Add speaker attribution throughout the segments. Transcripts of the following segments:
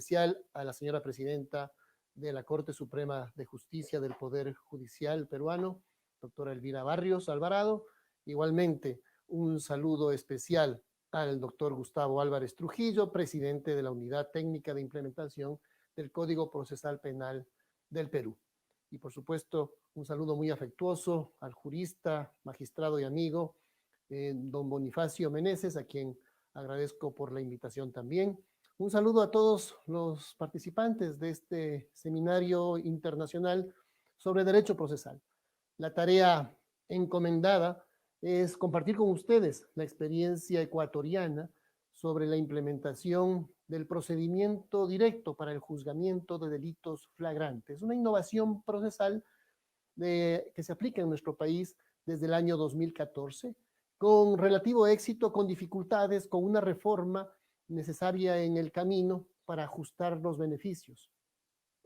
Speaker 1: especial a la señora presidenta de la Corte Suprema de Justicia del Poder Judicial peruano, doctora Elvira Barrios Alvarado. Igualmente, un saludo especial al doctor Gustavo Álvarez Trujillo, presidente de la Unidad Técnica de Implementación del Código Procesal Penal del Perú. Y por supuesto, un saludo muy afectuoso al jurista, magistrado y amigo, don Bonifacio Meneses, a quien agradezco por la invitación también. Un saludo a todos los participantes de este seminario internacional sobre derecho procesal. La tarea encomendada es compartir con ustedes la experiencia ecuatoriana sobre la implementación del procedimiento directo para el juzgamiento de delitos flagrantes, una innovación procesal que se aplica en nuestro país desde el año 2014, con relativo éxito, con dificultades, con una reforma necesaria en el camino para ajustar los beneficios.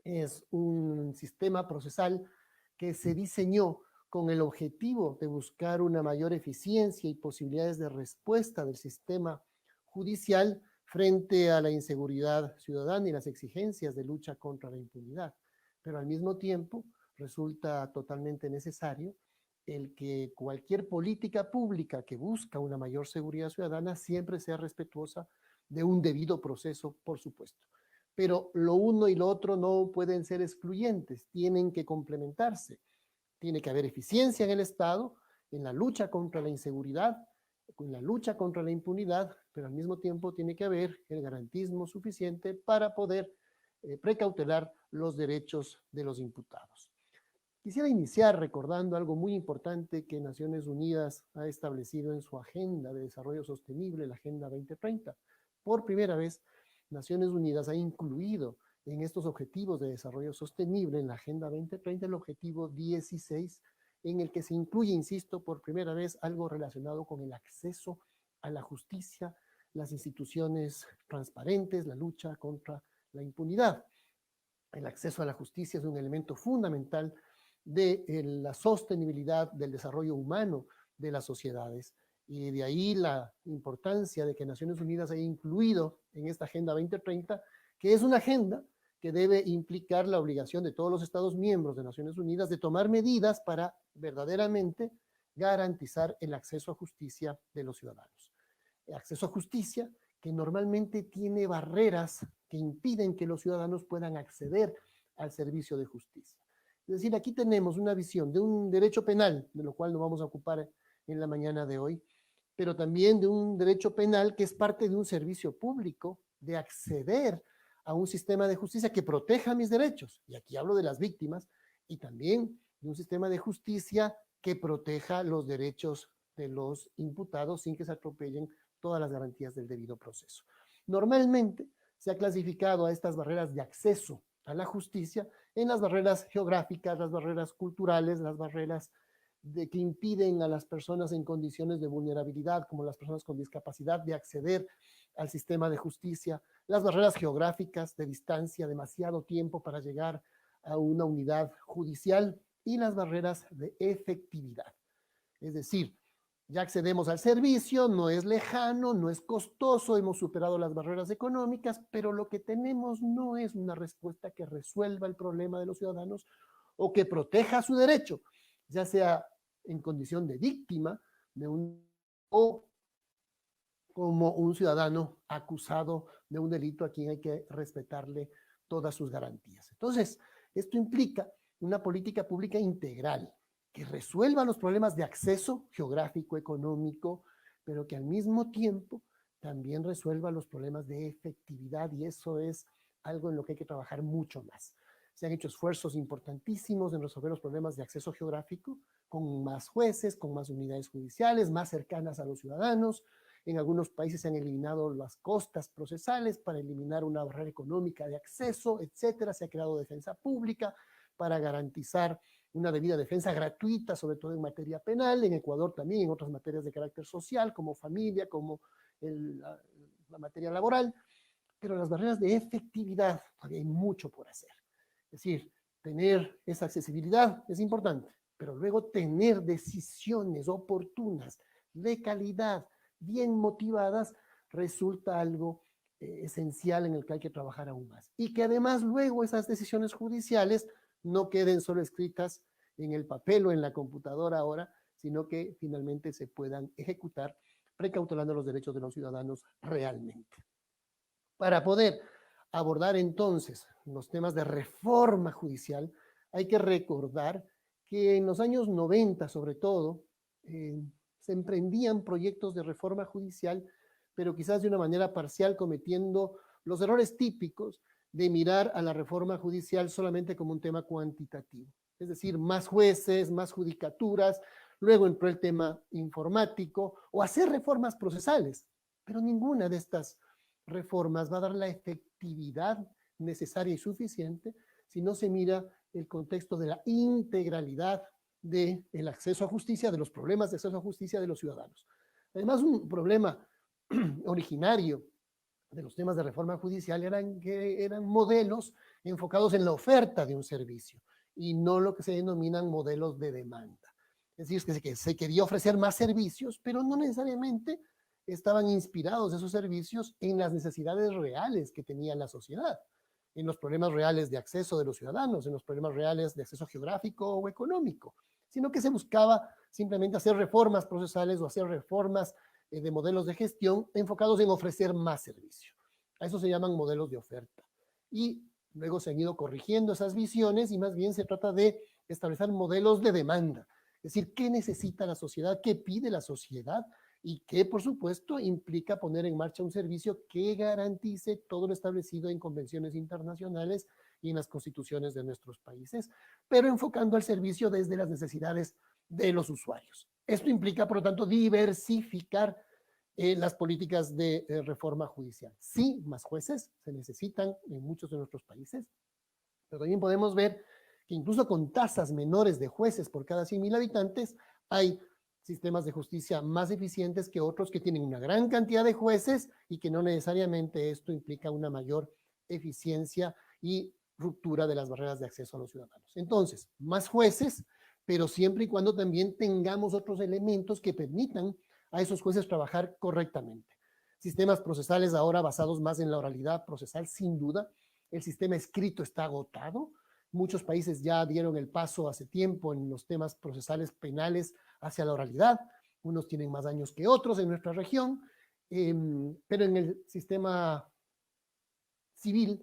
Speaker 1: Es un sistema procesal que se diseñó con el objetivo de buscar una mayor eficiencia y posibilidades de respuesta del sistema judicial frente a la inseguridad ciudadana y las exigencias de lucha contra la impunidad. Pero al mismo tiempo resulta totalmente necesario el que cualquier política pública que busca una mayor seguridad ciudadana siempre sea respetuosa de un debido proceso, por supuesto. Pero lo uno y lo otro no pueden ser excluyentes, tienen que complementarse. Tiene que haber eficiencia en el Estado, en la lucha contra la inseguridad, en la lucha contra la impunidad, pero al mismo tiempo tiene que haber el garantismo suficiente para poder precautelar los derechos de los imputados. Quisiera iniciar recordando algo muy importante que Naciones Unidas ha establecido en su Agenda de Desarrollo Sostenible, la Agenda 2030. Por primera vez, Naciones Unidas ha incluido en estos objetivos de desarrollo sostenible en la Agenda 2030 el objetivo 16, en el que se incluye, insisto, por primera vez algo relacionado con el acceso a la justicia, las instituciones transparentes, la lucha contra la impunidad. El acceso a la justicia es un elemento fundamental de la sostenibilidad del desarrollo humano de las sociedades. Y de ahí la importancia de que Naciones Unidas haya incluido en esta Agenda 2030, que es una agenda que debe implicar la obligación de todos los Estados miembros de Naciones Unidas de tomar medidas para verdaderamente garantizar el acceso a justicia de los ciudadanos. El acceso a justicia que normalmente tiene barreras que impiden que los ciudadanos puedan acceder al servicio de justicia. Es decir, aquí tenemos una visión de un derecho penal, de lo cual nos vamos a ocupar en la mañana de hoy, pero también de un derecho penal que es parte de un servicio público, de acceder a un sistema de justicia que proteja mis derechos, y aquí hablo de las víctimas, y también de un sistema de justicia que proteja los derechos de los imputados sin que se atropellen todas las garantías del debido proceso. Normalmente se ha clasificado a estas barreras de acceso a la justicia en las barreras geográficas, las barreras culturales, las barreras que impiden a las personas en condiciones de vulnerabilidad, como las personas con discapacidad, de acceder al sistema de justicia, las barreras geográficas de distancia, demasiado tiempo para llegar a una unidad judicial, y las barreras de efectividad. Es decir, ya accedemos al servicio, no es lejano, no es costoso, hemos superado las barreras económicas, pero lo que tenemos no es una respuesta que resuelva el problema de los ciudadanos o que proteja su derecho, ya sea en condición de víctima de o como un ciudadano acusado de un delito a quien hay que respetarle todas sus garantías. Entonces, esto implica una política pública integral que resuelva los problemas de acceso geográfico, económico, pero que al mismo tiempo también resuelva los problemas de efectividad, y eso es algo en lo que hay que trabajar mucho más. Se han hecho esfuerzos importantísimos en resolver los problemas de acceso geográfico, con más jueces, con más unidades judiciales, más cercanas a los ciudadanos. En algunos países se han eliminado las costas procesales para eliminar una barrera económica de acceso, etcétera. Se ha creado defensa pública para garantizar una debida defensa gratuita, sobre todo en materia penal. En Ecuador también, en otras materias de carácter social, como familia, como la materia laboral. Pero las barreras de efectividad, todavía hay mucho por hacer. Es decir, tener esa accesibilidad es importante, pero luego tener decisiones oportunas, de calidad, bien motivadas, resulta algo esencial en el que hay que trabajar aún más. Y que además luego esas decisiones judiciales no queden solo escritas en el papel o en la computadora ahora, sino que finalmente se puedan ejecutar precautelando los derechos de los ciudadanos realmente. Para poder abordar entonces los temas de reforma judicial, hay que recordar que en los años 90, sobre todo, se emprendían proyectos de reforma judicial, pero quizás de una manera parcial, cometiendo los errores típicos de mirar a la reforma judicial solamente como un tema cuantitativo. Es decir, más jueces, más judicaturas, luego entró el tema informático o hacer reformas procesales, pero ninguna de estas reformas va a dar la efectividad necesaria y suficiente si no se mira el contexto de la integralidad del acceso a justicia, de los problemas de acceso a justicia de los ciudadanos. Además, un problema originario de los temas de reforma judicial eran que eran modelos enfocados en la oferta de un servicio y no lo que se denominan modelos de demanda. Es decir, que se quería ofrecer más servicios, pero no necesariamente estaban inspirados esos servicios en las necesidades reales que tenía la sociedad, en los problemas reales de acceso de los ciudadanos, en los problemas reales de acceso geográfico o económico, sino que se buscaba simplemente hacer reformas procesales o hacer reformas de modelos de gestión enfocados en ofrecer más servicio. A eso se llaman modelos de oferta. Y luego se han ido corrigiendo esas visiones y más bien se trata de establecer modelos de demanda. Es decir, ¿qué necesita la sociedad? ¿Qué pide la sociedad? Y que, por supuesto, implica poner en marcha un servicio que garantice todo lo establecido en convenciones internacionales y en las constituciones de nuestros países, pero enfocando al servicio desde las necesidades de los usuarios. Esto implica, por lo tanto, diversificar las políticas de reforma judicial. Sí, más jueces se necesitan en muchos de nuestros países, pero también podemos ver que incluso con tasas menores de jueces por cada 100,000 habitantes, hay sistemas de justicia más eficientes que otros que tienen una gran cantidad de jueces y que no necesariamente esto implica una mayor eficiencia y ruptura de las barreras de acceso a los ciudadanos. Entonces, más jueces, pero siempre y cuando también tengamos otros elementos que permitan a esos jueces trabajar correctamente. Sistemas procesales ahora basados más en la oralidad procesal, sin duda. El sistema escrito está agotado. Muchos países ya dieron el paso hace tiempo en los temas procesales penales hacia la oralidad. Unos tienen más años que otros en nuestra región, pero en el sistema civil,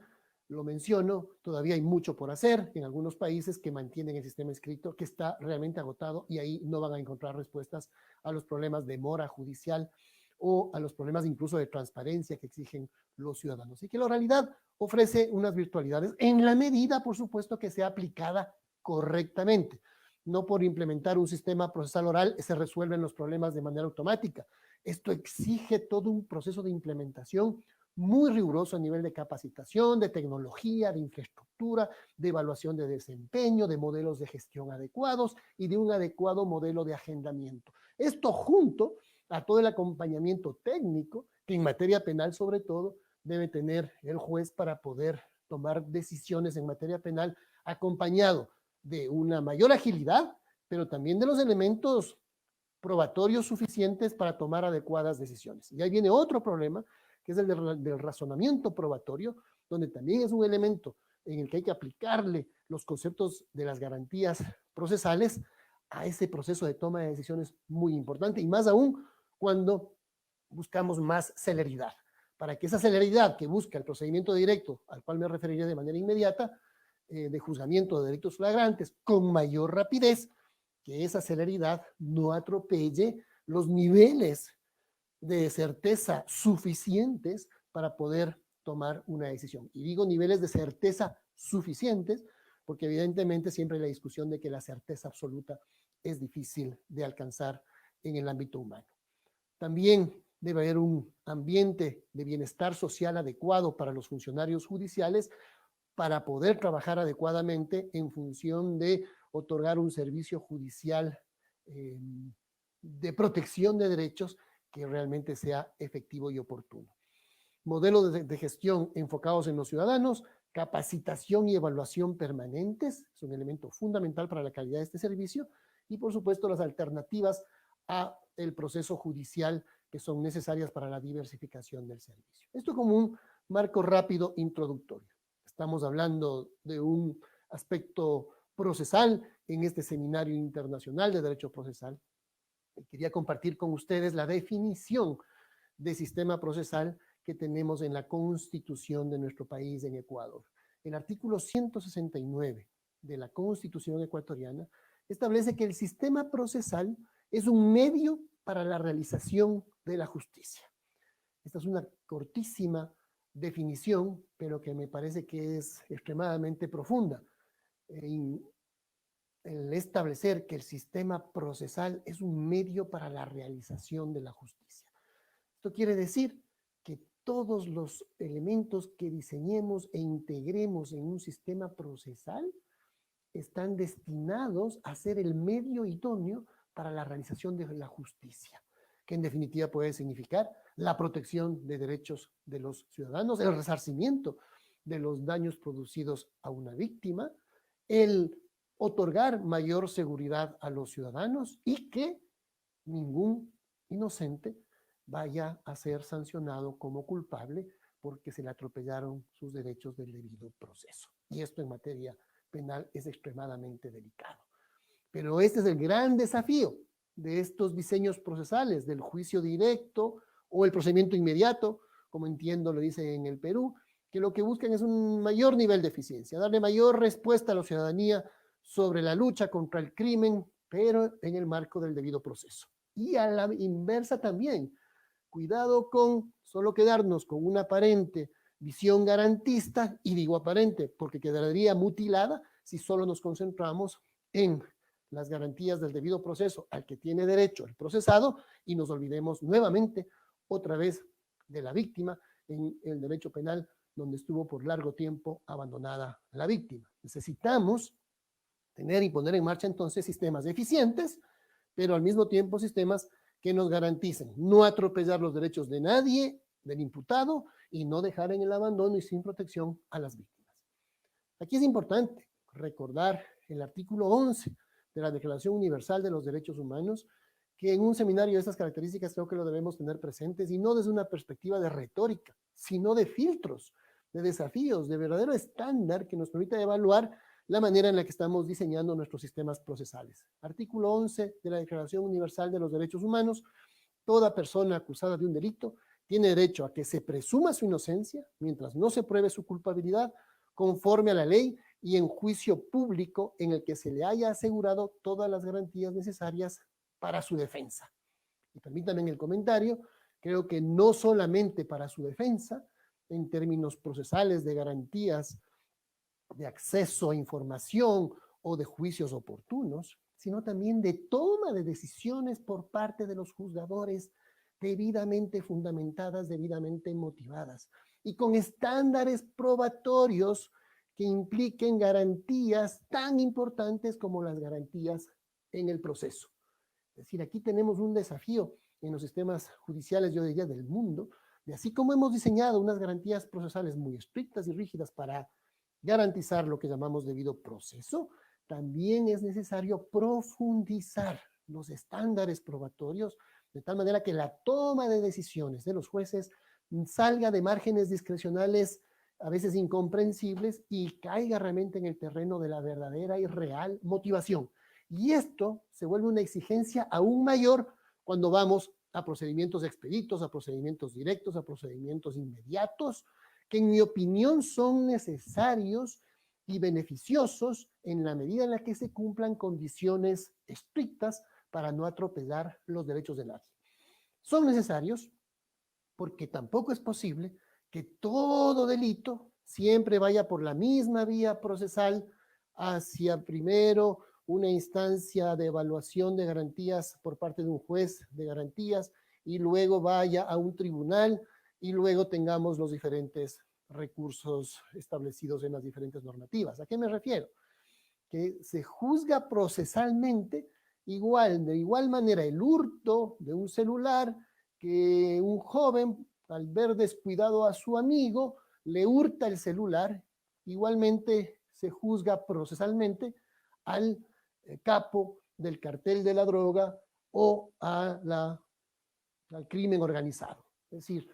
Speaker 1: lo menciono, todavía hay mucho por hacer en algunos países que mantienen el sistema escrito que está realmente agotado y ahí no van a encontrar respuestas a los problemas de mora judicial o a los problemas incluso de transparencia que exigen los ciudadanos. Y que la oralidad ofrece unas virtualidades en la medida, por supuesto, que sea aplicada correctamente. No por implementar un sistema procesal oral se resuelven los problemas de manera automática. Esto exige todo un proceso de implementación muy riguroso a nivel de capacitación, de tecnología, de infraestructura, de evaluación de desempeño, de modelos de gestión adecuados y de un adecuado modelo de agendamiento. Esto junto a todo el acompañamiento técnico que en materia penal sobre todo debe tener el juez para poder tomar decisiones en materia penal acompañado de una mayor agilidad, pero también de los elementos probatorios suficientes para tomar adecuadas decisiones. Y ahí viene otro problema, que es el del razonamiento probatorio, donde también es un elemento en el que hay que aplicarle los conceptos de las garantías procesales a ese proceso de toma de decisiones muy importante, y más aún cuando buscamos más celeridad. Para que esa celeridad que busca el procedimiento directo, al cual me referiré de manera inmediata, de juzgamiento de delitos flagrantes con mayor rapidez, que esa celeridad no atropelle los niveles de certeza suficientes para poder tomar una decisión. Y digo niveles de certeza suficientes porque evidentemente siempre hay la discusión de que la certeza absoluta es difícil de alcanzar en el ámbito humano. También debe haber un ambiente de bienestar social adecuado para los funcionarios judiciales para poder trabajar adecuadamente en función de otorgar un servicio judicial de protección de derechos que realmente sea efectivo y oportuno. Modelos de gestión enfocados en los ciudadanos, capacitación y evaluación permanentes, es un elemento fundamental para la calidad de este servicio, y por supuesto las alternativas a el proceso judicial que son necesarias para la diversificación del servicio. Esto como un marco rápido introductorio. Estamos hablando de un aspecto procesal en este seminario internacional de derecho procesal. Y quería compartir con ustedes la definición de sistema procesal que tenemos en la Constitución de nuestro país, en Ecuador. El artículo 169 de la Constitución ecuatoriana establece que el sistema procesal es un medio para la realización de la justicia. Esta es una cortísima definición, pero que me parece que es extremadamente profunda en el establecer que el sistema procesal es un medio para la realización de la justicia. Esto quiere decir que todos los elementos que diseñemos e integremos en un sistema procesal están destinados a ser el medio idóneo para la realización de la justicia, que en definitiva puede significar la protección de derechos de los ciudadanos, el resarcimiento de los daños producidos a una víctima, el otorgar mayor seguridad a los ciudadanos y que ningún inocente vaya a ser sancionado como culpable porque se le atropellaron sus derechos del debido proceso. Y esto en materia penal es extremadamente delicado. Pero este es el gran desafío de estos diseños procesales, del juicio directo o el procedimiento inmediato, como entiendo lo dice en el Perú, que lo que buscan es un mayor nivel de eficiencia, darle mayor respuesta a la ciudadanía sobre la lucha contra el crimen, pero en el marco del debido proceso. Y a la inversa también, cuidado con solo quedarnos con una aparente visión garantista, y digo aparente porque quedaría mutilada si solo nos concentramos en las garantías del debido proceso al que tiene derecho el procesado y nos olvidemos nuevamente otra vez de la víctima en el derecho penal donde estuvo por largo tiempo abandonada la víctima. Necesitamos tener y poner en marcha entonces sistemas eficientes, pero al mismo tiempo sistemas que nos garanticen no atropellar los derechos de nadie, del imputado, y no dejar en el abandono y sin protección a las víctimas. Aquí es importante recordar el artículo 11 de la Declaración Universal de los Derechos Humanos, que en un seminario de estas características creo que lo debemos tener presentes, y no desde una perspectiva de retórica, sino de filtros, de desafíos, de verdadero estándar que nos permita evaluar la manera en la que estamos diseñando nuestros sistemas procesales. Artículo 11 de la Declaración Universal de los Derechos Humanos: toda persona acusada de un delito tiene derecho a que se presuma su inocencia mientras no se pruebe su culpabilidad, conforme a la ley y en juicio público en el que se le haya asegurado todas las garantías necesarias para su defensa. Y permítanme en el comentario, creo que no solamente para su defensa, en términos procesales de garantías de acceso a información o de juicios oportunos, sino también de toma de decisiones por parte de los juzgadores debidamente fundamentadas, debidamente motivadas, y con estándares probatorios que impliquen garantías tan importantes como las garantías en el proceso. Es decir, aquí tenemos un desafío en los sistemas judiciales, yo diría, del mundo, de así como hemos diseñado unas garantías procesales muy estrictas y rígidas para garantizar lo que llamamos debido proceso, también es necesario profundizar los estándares probatorios de tal manera que la toma de decisiones de los jueces salga de márgenes discrecionales a veces incomprensibles y caiga realmente en el terreno de la verdadera y real motivación. Y esto se vuelve una exigencia aún mayor cuando vamos a procedimientos expeditos, a procedimientos directos, a procedimientos inmediatos, que en mi opinión son necesarios y beneficiosos en la medida en la que se cumplan condiciones estrictas para no atropellar los derechos de nadie. Son necesarios porque tampoco es posible que todo delito siempre vaya por la misma vía procesal hacia primero una instancia de evaluación de garantías por parte de un juez de garantías y luego vaya a un tribunal y luego tengamos los diferentes recursos establecidos en las diferentes normativas. ¿A qué me refiero? Que se juzga procesalmente de igual manera el hurto de un celular, que un joven al ver descuidado a su amigo le hurta el celular, igualmente se juzga procesalmente al capo del cartel de la droga o a la al crimen organizado. Es decir,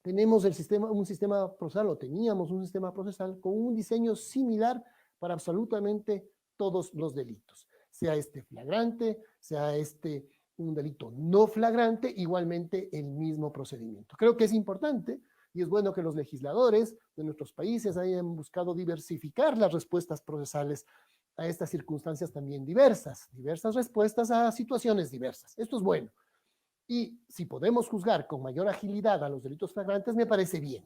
Speaker 1: tenemos un sistema procesal, o teníamos un sistema procesal con un diseño similar para absolutamente todos los delitos, sea este flagrante, sea este un delito no flagrante, igualmente el mismo procedimiento. Creo que es importante y es bueno que los legisladores de nuestros países hayan buscado diversificar las respuestas procesales a estas circunstancias también diversas respuestas a situaciones diversas. Esto es bueno. Y si podemos juzgar con mayor agilidad a los delitos flagrantes, me parece bien,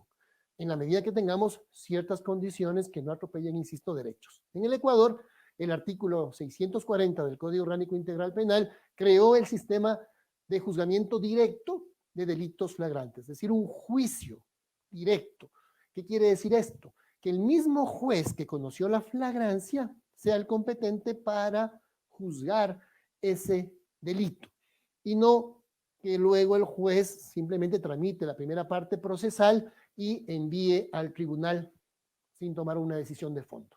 Speaker 1: en la medida que tengamos ciertas condiciones que no atropellen, insisto, derechos. En el Ecuador, el artículo 640 del Código Orgánico Integral Penal creó el sistema de juzgamiento directo de delitos flagrantes, es decir, un juicio directo. ¿Qué quiere decir esto? Que el mismo juez que conoció la flagrancia sea el competente para juzgar ese delito y no que luego el juez simplemente tramite la primera parte procesal y envíe al tribunal sin tomar una decisión de fondo.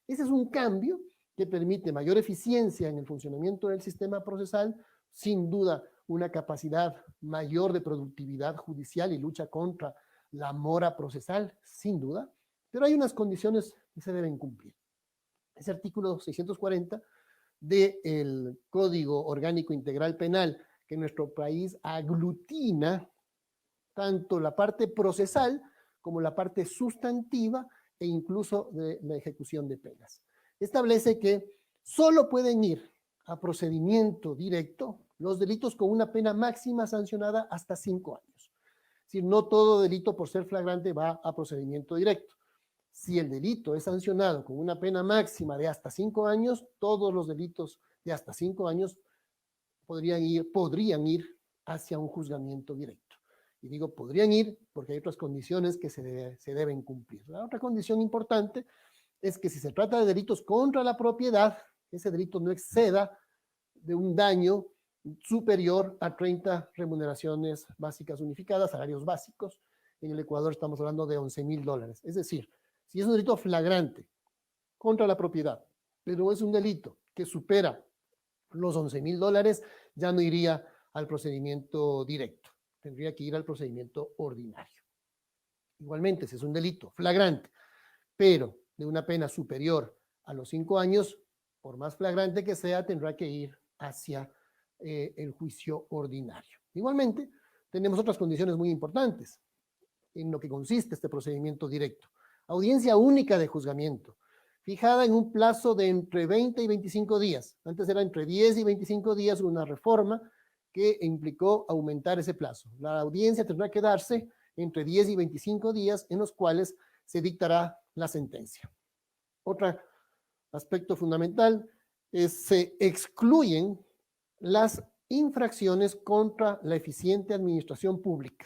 Speaker 1: Ese es un cambio que permite mayor eficiencia en el funcionamiento del sistema procesal, sin duda una capacidad mayor de productividad judicial y lucha contra la mora procesal, sin duda, pero hay unas condiciones que se deben cumplir. Ese artículo 640 del Código Orgánico Integral Penal, que en nuestro país aglutina tanto la parte procesal como la parte sustantiva e incluso de la ejecución de penas. Establece que solo pueden ir a procedimiento directo los delitos con una pena máxima sancionada hasta 5 años. Es decir, no todo delito por ser flagrante va a procedimiento directo. Si el delito es sancionado con una pena máxima de hasta 5 años, todos los delitos de hasta 5 años podrían ir hacia un juzgamiento directo. Y digo podrían ir porque hay otras condiciones que se deben cumplir. La otra condición importante es que si se trata de delitos contra la propiedad, ese delito no exceda de un daño superior a 30 remuneraciones básicas unificadas, salarios básicos. En el Ecuador estamos hablando de $11,000. Es decir, si es un delito flagrante contra la propiedad, pero es un delito que supera los $11,000, ya no iría al procedimiento directo, tendría que ir al procedimiento ordinario. Igualmente, si es un delito flagrante, pero de una pena superior a los 5 años, por más flagrante que sea, tendrá que ir hacia el juicio ordinario. Igualmente, tenemos otras condiciones muy importantes en lo que consiste este procedimiento directo. Audiencia única de juzgamiento, fijada en un plazo de entre 20 y 25 días. Antes era entre 10 y 25 días, una reforma que implicó aumentar ese plazo. La audiencia tendrá que darse entre 10 y 25 días en los cuales se dictará la sentencia. Otro aspecto fundamental es se excluyen las infracciones contra la eficiente administración pública.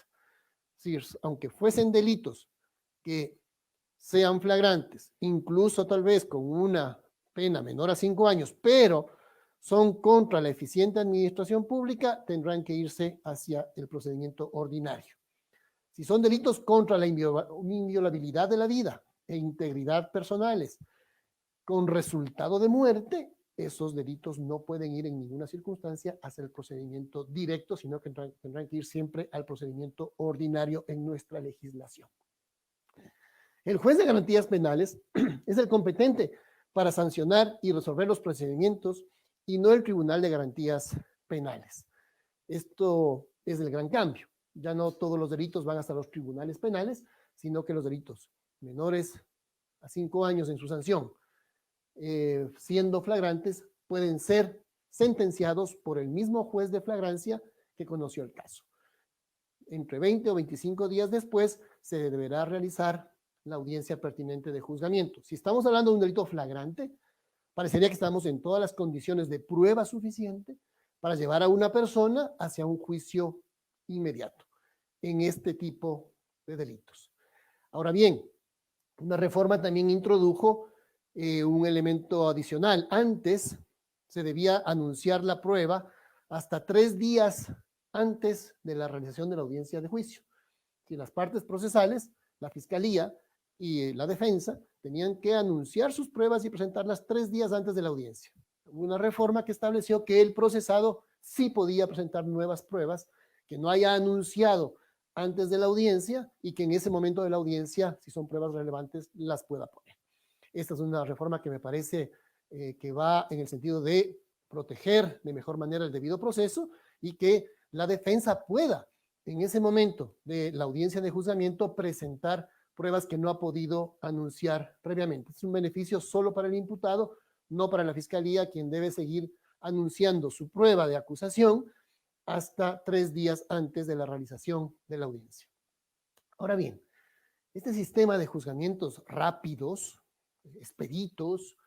Speaker 1: Es decir, aunque fuesen delitos que sean flagrantes, incluso tal vez con una pena menor a 5 años, pero son contra la eficiente administración pública, tendrán que irse hacia el procedimiento ordinario. Si son delitos contra la inviolabilidad de la vida e integridad personales, con resultado de muerte, esos delitos no pueden ir en ninguna circunstancia hacia el procedimiento directo, sino que tendrán que ir siempre al procedimiento ordinario en nuestra legislación. El juez de garantías penales es el competente para sancionar y resolver los procedimientos y no el Tribunal de Garantías Penales. Esto es el gran cambio. Ya no todos los delitos van hasta los tribunales penales, sino que los delitos menores a 5 años en su sanción, siendo flagrantes, pueden ser sentenciados por el mismo juez de flagrancia que conoció el caso. Entre 20 o 25 días después se deberá realizar la audiencia pertinente de juzgamiento. Si estamos hablando de un delito flagrante, parecería que estamos en todas las condiciones de prueba suficiente para llevar a una persona hacia un juicio inmediato en este tipo de delitos. Ahora bien, una reforma también introdujo un elemento adicional. Antes se debía anunciar la prueba hasta 3 días antes de la realización de la audiencia de juicio. Si las partes procesales, la fiscalía y la defensa tenían que anunciar sus pruebas y presentarlas 3 días antes de la audiencia. Hubo una reforma que estableció que el procesado sí podía presentar nuevas pruebas que no haya anunciado antes de la audiencia y que en ese momento de la audiencia, si son pruebas relevantes, las pueda poner. Esta es una reforma que me parece que va en el sentido de proteger de mejor manera el debido proceso y que la defensa pueda, en ese momento de la audiencia de juzgamiento, presentar pruebas que no ha podido anunciar previamente. Es un beneficio solo para el imputado, no para la fiscalía, quien debe seguir anunciando su prueba de acusación hasta 3 días antes de la realización de la audiencia. Ahora bien, este sistema de juzgamientos rápidos, expeditos,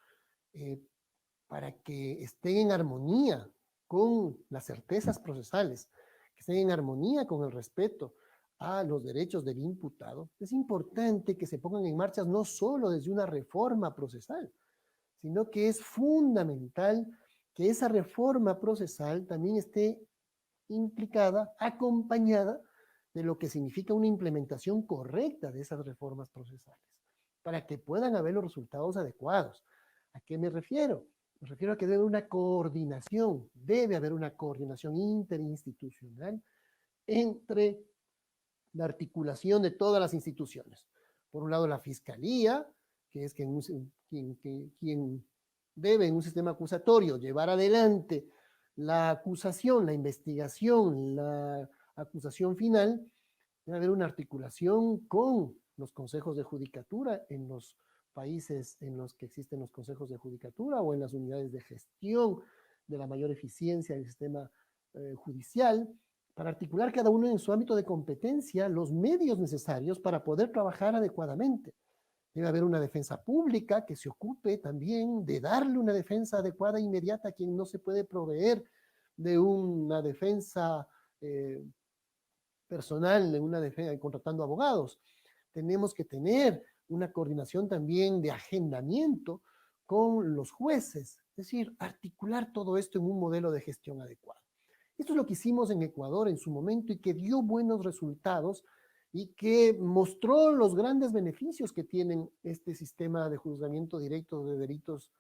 Speaker 1: para que estén en armonía con las certezas procesales, que estén en armonía con el respeto a los derechos del imputado, es importante que se pongan en marcha no solo desde una reforma procesal, sino que es fundamental que esa reforma procesal también esté implicada, acompañada de lo que significa una implementación correcta de esas reformas procesales, para que puedan haber los resultados adecuados. ¿A qué me refiero? Me refiero a que debe haber una coordinación interinstitucional entre la articulación de todas las instituciones. Por un lado, la Fiscalía, que es quien debe en un sistema acusatorio llevar adelante la acusación, la investigación, la acusación final. Debe haber una articulación con los consejos de judicatura en los países en los que existen los consejos de judicatura o en las unidades de gestión de la mayor eficiencia del sistema judicial, para articular cada uno en su ámbito de competencia los medios necesarios para poder trabajar adecuadamente. Debe haber una defensa pública que se ocupe también de darle una defensa adecuada e inmediata a quien no se puede proveer de una defensa personal, de una defensa contratando abogados. Tenemos que tener una coordinación también de agendamiento con los jueces, es decir, articular todo esto en un modelo de gestión adecuado. Esto es lo que hicimos en Ecuador en su momento y que dio buenos resultados y que mostró los grandes beneficios que tienen este sistema de juzgamiento directo de delitos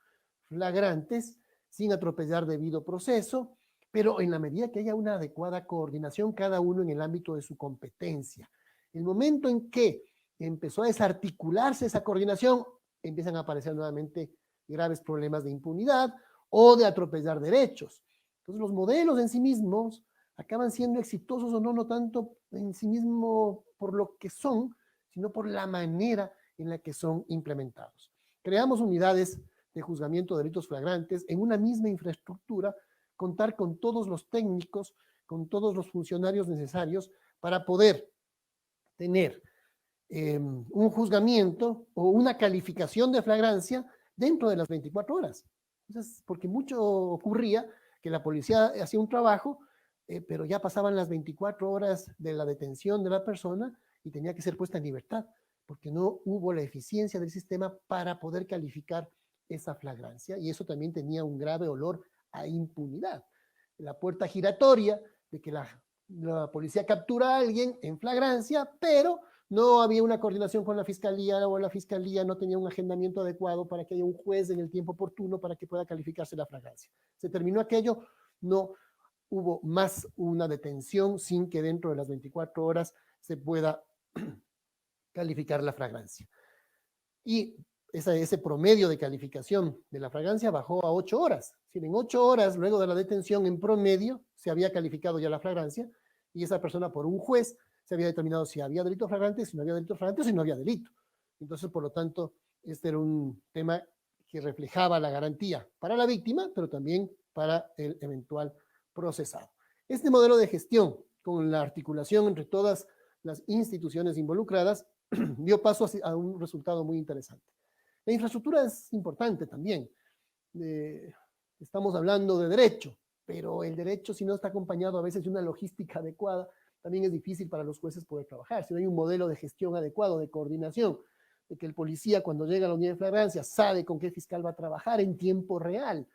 Speaker 1: flagrantes, sin atropellar debido proceso, pero en la medida que haya una adecuada coordinación, cada uno en el ámbito de su competencia. El momento en que empezó a desarticularse esa coordinación, empiezan a aparecer nuevamente graves problemas de impunidad o de atropellar derechos. Entonces los modelos en sí mismos acaban siendo exitosos o no, no tanto en sí mismo por lo que son, sino por la manera en la que son implementados. Creamos unidades de juzgamiento de delitos flagrantes en una misma infraestructura, contar con todos los técnicos, con todos los funcionarios necesarios para poder tener un juzgamiento o una calificación de flagrancia dentro de las 24 horas. Entonces, porque mucho ocurría que la policía hacía un trabajo, pero ya pasaban las 24 horas de la detención de la persona y tenía que ser puesta en libertad, porque no hubo la eficiencia del sistema para poder calificar esa flagrancia, y eso también tenía un grave olor a impunidad. La puerta giratoria de que la policía captura a alguien en flagrancia, pero no había una coordinación con la fiscalía o la fiscalía no tenía un agendamiento adecuado para que haya un juez en el tiempo oportuno para que pueda calificarse la flagrancia. Se terminó aquello, no hubo más una detención sin que dentro de las 24 horas se pueda calificar la flagrancia. Y ese promedio de calificación de la flagrancia bajó a 8 horas. Es decir, en 8 horas, luego de la detención, en promedio, se había calificado ya la flagrancia y esa persona por un juez se había determinado si había delito flagrante, si no había delito flagrante o si no había delito. Entonces, por lo tanto, este era un tema que reflejaba la garantía para la víctima, pero también para el eventual procesado. Este modelo de gestión, con la articulación entre todas las instituciones involucradas, dio paso a un resultado muy interesante. La infraestructura es importante también. Estamos hablando de derecho, pero el derecho, si no está acompañado a veces de una logística adecuada, también es difícil para los jueces poder trabajar. Si no hay un modelo de gestión adecuado, de coordinación, de que el policía cuando llega a la unidad de flagrancia sabe con qué fiscal va a trabajar en tiempo real,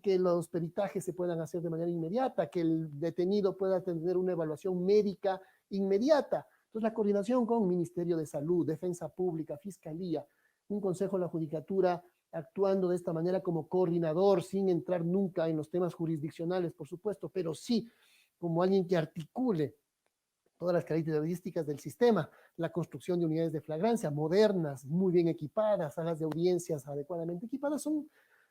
Speaker 1: que los peritajes se puedan hacer de manera inmediata, que el detenido pueda tener una evaluación médica inmediata. Entonces, la coordinación con Ministerio de Salud, Defensa Pública, Fiscalía, un Consejo de la Judicatura actuando de esta manera como coordinador, sin entrar nunca en los temas jurisdiccionales, por supuesto, pero sí como alguien que articule todas las características del sistema, la construcción de unidades de flagrancia modernas, muy bien equipadas, salas de audiencias adecuadamente equipadas, son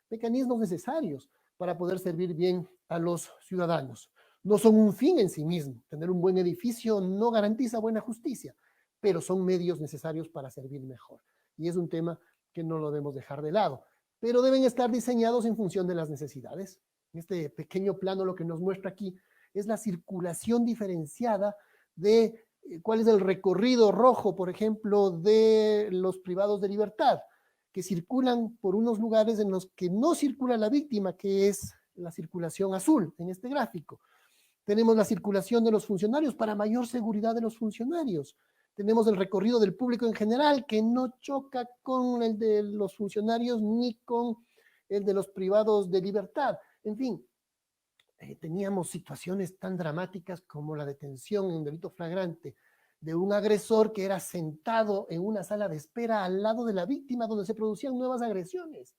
Speaker 1: mecanismos necesarios para poder servir bien a los ciudadanos. No son un fin en sí mismo. Tener un buen edificio no garantiza buena justicia, pero son medios necesarios para servir mejor. Y es un tema que no lo debemos dejar de lado, pero deben estar diseñados en función de las necesidades. Este pequeño plano lo que nos muestra aquí es la circulación diferenciada de cuál es el recorrido rojo, por ejemplo, de los privados de libertad, que circulan por unos lugares en los que no circula la víctima, que es la circulación azul en este gráfico. Tenemos la circulación de los funcionarios para mayor seguridad de los funcionarios. Tenemos el recorrido del público en general, que no choca con el de los funcionarios ni con el de los privados de libertad. En fin, teníamos situaciones tan dramáticas como la detención en un delito flagrante de un agresor que era sentado en una sala de espera al lado de la víctima donde se producían nuevas agresiones.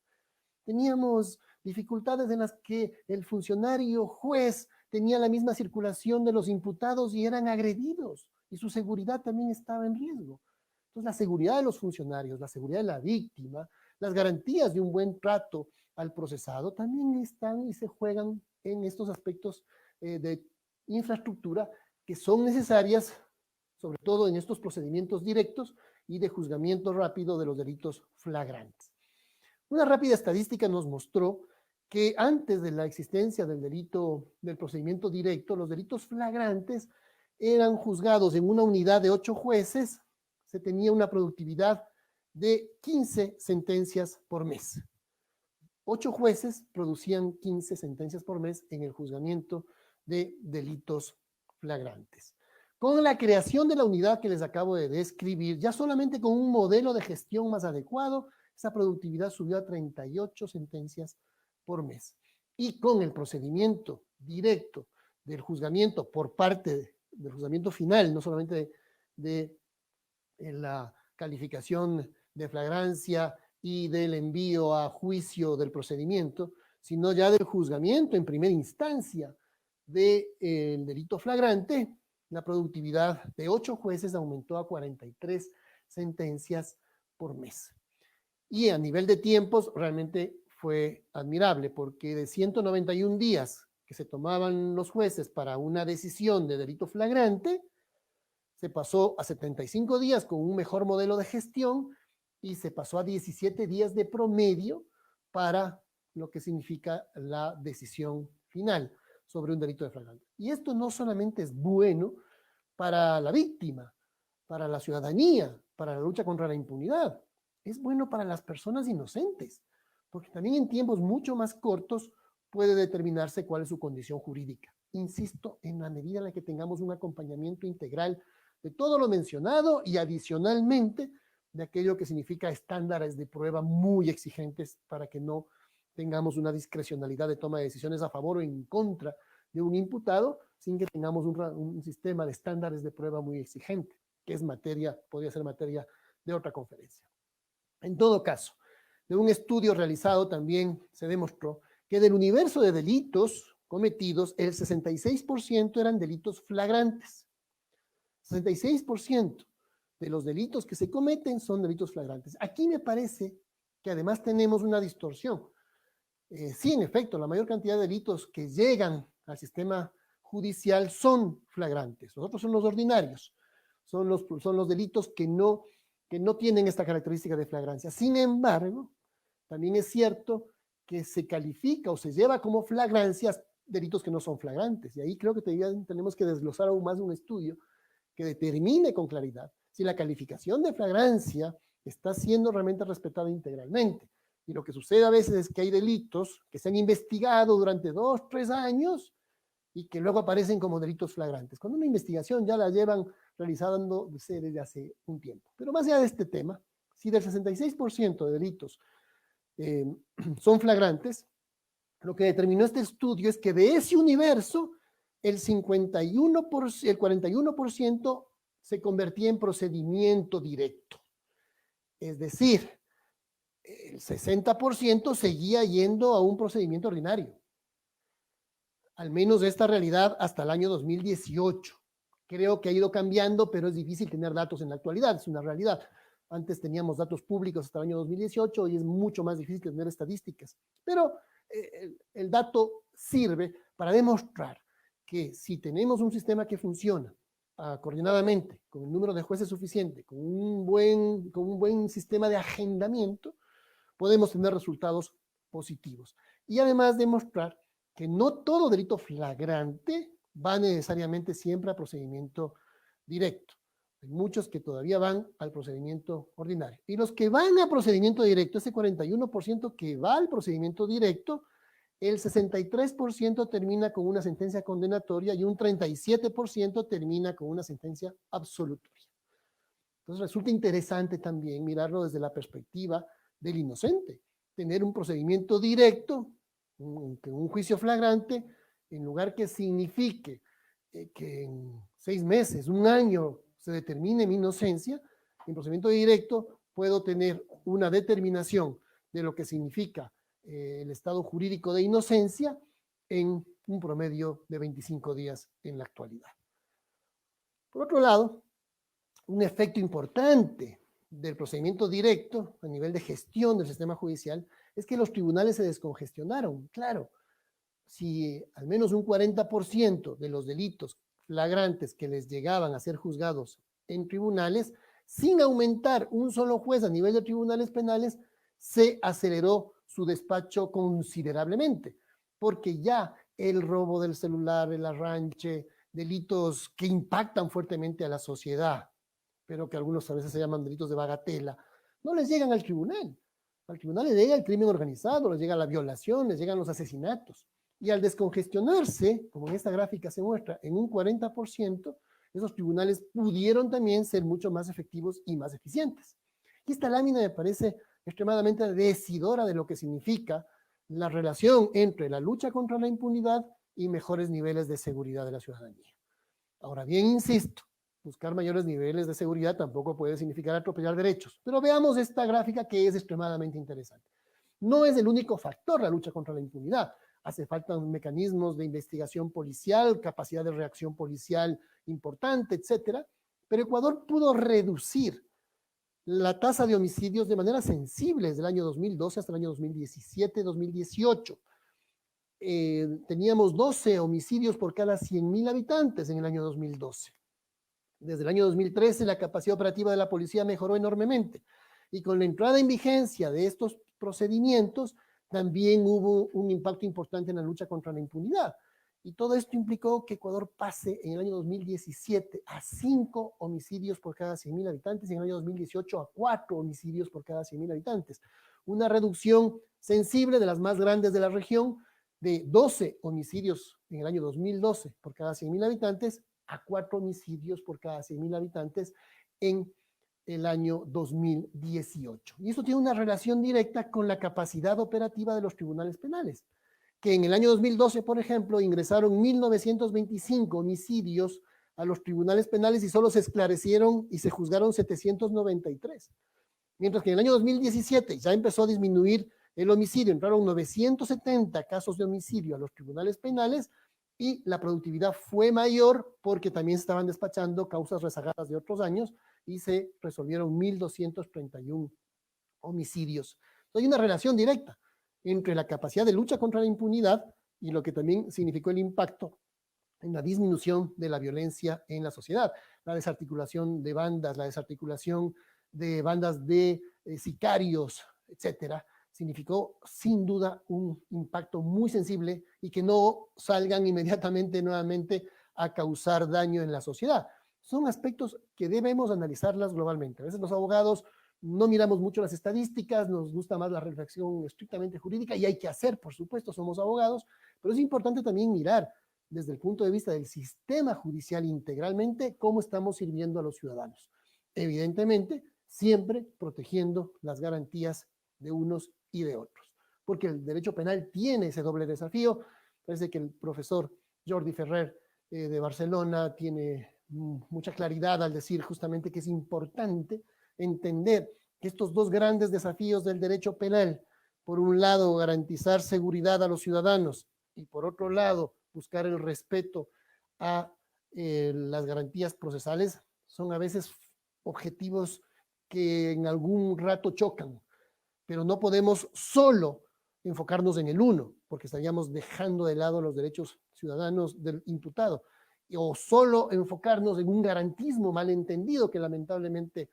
Speaker 1: Teníamos dificultades en las que el funcionario juez tenía la misma circulación de los imputados y eran agredidos, y su seguridad también estaba en riesgo. Entonces, la seguridad de los funcionarios, la seguridad de la víctima, las garantías de un buen trato al procesado también están y se juegan en estos aspectos de infraestructura que son necesarias, sobre todo en estos procedimientos directos y de juzgamiento rápido de los delitos flagrantes. Una rápida estadística nos mostró que antes de la existencia del delito, del procedimiento directo, los delitos flagrantes eran juzgados en una unidad de 8 jueces, se tenía una productividad de 15 sentencias por mes. 8 jueces producían 15 sentencias por mes en el juzgamiento de delitos flagrantes. Con la creación de la unidad que les acabo de describir, ya solamente con un modelo de gestión más adecuado, esa productividad subió a 38 sentencias por mes. Y con el procedimiento directo del juzgamiento por parte del juzgamiento final, no solamente de la calificación de flagrancia y del envío a juicio del procedimiento, sino ya del juzgamiento en primera instancia del delito flagrante, la productividad de 8 jueces aumentó a 43 sentencias por mes. Y a nivel de tiempos realmente fue admirable, porque de 191 días que se tomaban los jueces para una decisión de delito flagrante, se pasó a 75 días con un mejor modelo de gestión y se pasó a 17 días de promedio para lo que significa la decisión final sobre un delito de flagrante. Y esto no solamente es bueno para la víctima, para la ciudadanía, para la lucha contra la impunidad, es bueno para las personas inocentes, porque también en tiempos mucho más cortos puede determinarse cuál es su condición jurídica. Insisto, en la medida en la que tengamos un acompañamiento integral de todo lo mencionado y adicionalmente de aquello que significa estándares de prueba muy exigentes para que no tengamos una discrecionalidad de toma de decisiones a favor o en contra de un imputado sin que tengamos un sistema de estándares de prueba muy exigente, que es materia, podría ser materia de otra conferencia. En todo caso, de un estudio realizado también se demostró que del universo de delitos cometidos, el 66% eran delitos flagrantes. 66% de los delitos que se cometen son delitos flagrantes. Aquí me parece que además tenemos una distorsión. Sí, en efecto, la mayor cantidad de delitos que llegan al sistema judicial son flagrantes. Los otros son los ordinarios. Son los delitos que no tienen esta característica de flagrancia. Sin embargo, también es cierto que se califica o se lleva como flagrancias delitos que no son flagrantes. Y ahí creo que tenemos que desglosar aún más un estudio que determine con claridad si la calificación de flagrancia está siendo realmente respetada integralmente. Y lo que sucede a veces es que hay delitos que se han investigado durante 2, 3 años y que luego aparecen como delitos flagrantes, cuando una investigación ya la llevan realizando desde hace un tiempo. Pero más allá de este tema, si del 66% de delitos son flagrantes, lo que determinó este estudio es que de ese universo, el 41% se convertía en procedimiento directo. Es decir, el 60% seguía yendo a un procedimiento ordinario. Al menos esta realidad hasta el año 2018, Creo que ha ido cambiando, pero es difícil tener datos en la actualidad, es una realidad. Antes teníamos datos públicos hasta el año 2018 y es mucho más difícil tener estadísticas. Pero el dato sirve para demostrar que si tenemos un sistema que funciona coordinadamente, con el número de jueces suficiente, con un buen sistema de agendamiento, podemos tener resultados positivos. Y además demostrar que no todo delito flagrante va necesariamente siempre a procedimiento directo. Hay muchos que todavía van al procedimiento ordinario. Y los que van a procedimiento directo, ese 41% que va al procedimiento directo, el 63% termina con una sentencia condenatoria y un 37% termina con una sentencia absolutoria. Entonces resulta interesante también mirarlo desde la perspectiva del inocente. Tener un procedimiento directo, un juicio flagrante, en lugar que signifique que en 6 meses, un año, se determine mi inocencia, en procedimiento directo puedo tener una determinación de lo que significa el estado jurídico de inocencia en un promedio de 25 días en la actualidad. Por otro lado, un efecto importante del procedimiento directo a nivel de gestión del sistema judicial es que los tribunales se descongestionaron. Claro, si al menos un 40% de los delitos flagrantes que les llegaban a ser juzgados en tribunales, sin aumentar un solo juez a nivel de tribunales penales, se aceleró su despacho considerablemente, porque ya el robo del celular, el arranche, delitos que impactan fuertemente a la sociedad, pero que algunos a veces se llaman delitos de bagatela, no les llegan al tribunal. Al tribunal les llega el crimen organizado, les llega la violación, les llegan los asesinatos. Y al descongestionarse, como en esta gráfica se muestra, en un 40%, esos tribunales pudieron también ser mucho más efectivos y más eficientes. Y esta lámina me parece extremadamente decidora de lo que significa la relación entre la lucha contra la impunidad y mejores niveles de seguridad de la ciudadanía. Ahora bien, insisto, buscar mayores niveles de seguridad tampoco puede significar atropellar derechos, pero veamos esta gráfica que es extremadamente interesante. No es el único factor la lucha contra la impunidad. Hace falta mecanismos de investigación policial, capacidad de reacción policial importante, etcétera. Pero Ecuador pudo reducir la tasa de homicidios de manera sensible desde el año 2012 hasta el año 2017-2018. Teníamos 12 homicidios por cada 100.000 habitantes en el año 2012. Desde el año 2013 la capacidad operativa de la policía mejoró enormemente. Y con la entrada en vigencia de estos procedimientos, también hubo un impacto importante en la lucha contra la impunidad. Y todo esto implicó que Ecuador pase en el año 2017 a 5 homicidios por cada 100.000 habitantes y en el año 2018 a 4 homicidios por cada 100.000 habitantes. Una reducción sensible de las más grandes de la región, de 12 homicidios en el año 2012 por cada 100.000 habitantes a 4 homicidios por cada 100.000 habitantes en el año 2018. Y esto tiene una relación directa con la capacidad operativa de los tribunales penales, que en el año 2012, por ejemplo, ingresaron 1.925 homicidios a los tribunales penales y solo se esclarecieron y se juzgaron 793. Mientras que en el año 2017 ya empezó a disminuir el homicidio, entraron 970 casos de homicidio a los tribunales penales y la productividad fue mayor porque también se estaban despachando causas rezagadas de otros años y se resolvieron 1.231 homicidios. Entonces, hay una relación directa entre la capacidad de lucha contra la impunidad y lo que también significó el impacto en la disminución de la violencia en la sociedad. La desarticulación de bandas, la desarticulación de bandas de sicarios, etcétera, significó sin duda un impacto muy sensible y que no salgan inmediatamente nuevamente a causar daño en la sociedad. Son aspectos que debemos analizarlas globalmente. A veces los abogados no miramos mucho las estadísticas, nos gusta más la reflexión estrictamente jurídica y hay que hacer, por supuesto, somos abogados, pero es importante también mirar desde el punto de vista del sistema judicial integralmente cómo estamos sirviendo a los ciudadanos. Evidentemente, siempre protegiendo las garantías de unos y de otros, porque el derecho penal tiene ese doble desafío. Parece que el profesor Jordi Ferrer de Barcelona tiene mucha claridad al decir justamente que es importante entender que estos dos grandes desafíos del derecho penal, por un lado garantizar seguridad a los ciudadanos y por otro lado buscar el respeto a las garantías procesales son a veces objetivos que en algún rato chocan, pero no podemos solo enfocarnos en el uno, porque estaríamos dejando de lado los derechos ciudadanos del imputado, o solo enfocarnos en un garantismo malentendido que lamentablemente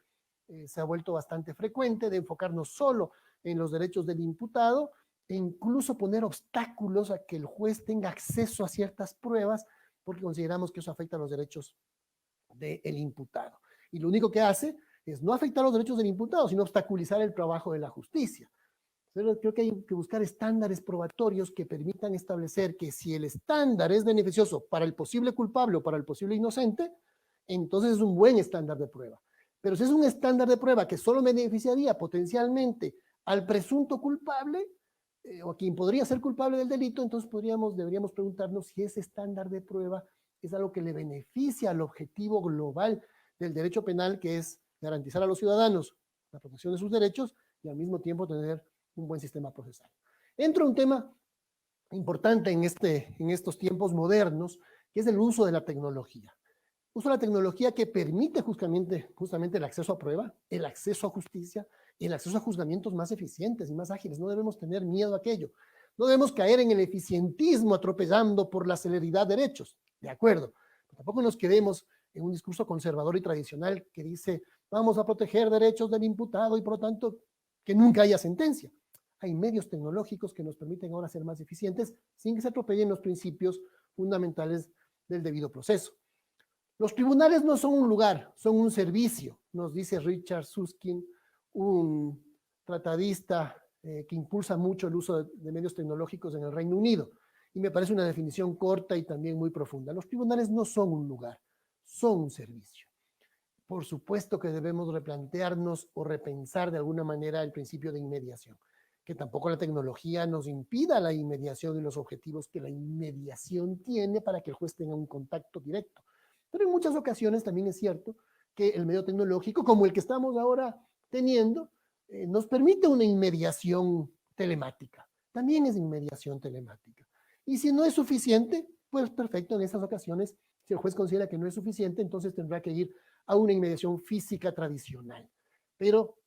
Speaker 1: se ha vuelto bastante frecuente, de enfocarnos solo en los derechos del imputado e incluso poner obstáculos a que el juez tenga acceso a ciertas pruebas porque consideramos que eso afecta a los derechos del imputado. Y lo único que hace es no afectar los derechos del imputado, sino obstaculizar el trabajo de la justicia. Pero creo que hay que buscar estándares probatorios que permitan establecer que si el estándar es beneficioso para el posible culpable o para el posible inocente, entonces es un buen estándar de prueba. Pero si es un estándar de prueba que solo beneficiaría potencialmente al presunto culpable o a quien podría ser culpable del delito, entonces deberíamos preguntarnos si ese estándar de prueba es algo que le beneficia al objetivo global del derecho penal, que es garantizar a los ciudadanos la protección de sus derechos y al mismo tiempo tener un buen sistema procesal. Entra un tema importante en estos tiempos modernos, que es el uso de la tecnología. Uso de la tecnología que permite justamente el acceso a prueba, el acceso a justicia y el acceso a juzgamientos más eficientes y más ágiles. No debemos tener miedo a aquello. No debemos caer en el eficientismo atropellando por la celeridad derechos. De acuerdo. Pero tampoco nos quedemos en un discurso conservador y tradicional que dice vamos a proteger derechos del imputado y por lo tanto que nunca haya sentencia. Hay medios tecnológicos que nos permiten ahora ser más eficientes sin que se atropellen los principios fundamentales del debido proceso. Los tribunales no son un lugar, son un servicio, nos dice Richard Susskind, un tratadista que impulsa mucho el uso de medios tecnológicos en el Reino Unido. Y me parece una definición corta y también muy profunda. Los tribunales no son un lugar, son un servicio. Por supuesto que debemos replantearnos o repensar de alguna manera el principio de inmediación, que tampoco la tecnología nos impida la inmediación y los objetivos que la inmediación tiene para que el juez tenga un contacto directo. Pero en muchas ocasiones también es cierto que el medio tecnológico, como el que estamos ahora teniendo, nos permite una inmediación telemática. También es inmediación telemática. Y si no es suficiente, pues perfecto, en esas ocasiones, si el juez considera que no es suficiente, entonces tendrá que ir a una inmediación física tradicional. Pero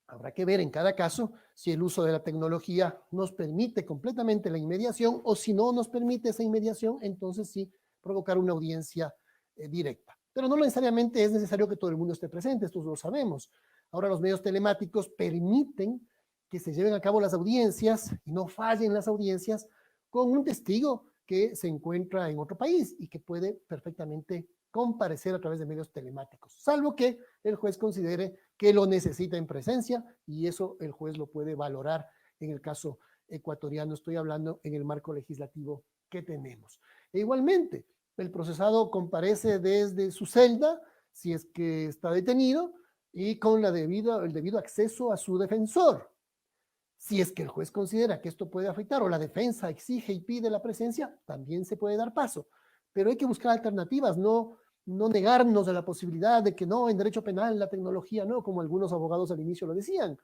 Speaker 1: habrá que ver en cada caso si el uso de la tecnología nos permite completamente la inmediación o si no nos permite esa inmediación, entonces sí provocar una audiencia directa. Pero no necesariamente es necesario que todo el mundo esté presente, esto lo sabemos. Ahora los medios telemáticos permiten que se lleven a cabo las audiencias y no fallen las audiencias con un testigo que se encuentra en otro país y que puede perfectamente comparecer a través de medios telemáticos, salvo que el juez considere que lo necesita en presencia y eso el juez lo puede valorar en el caso ecuatoriano, estoy hablando en el marco legislativo que tenemos. E igualmente, el procesado comparece desde su celda, si es que está detenido, y con el debido acceso a su defensor. Si es que el juez considera que esto puede afectar o la defensa exige y pide la presencia, también se puede dar paso. Pero hay que buscar alternativas, no negarnos a la posibilidad de que no, en derecho penal la tecnología no, como algunos abogados al inicio lo decían.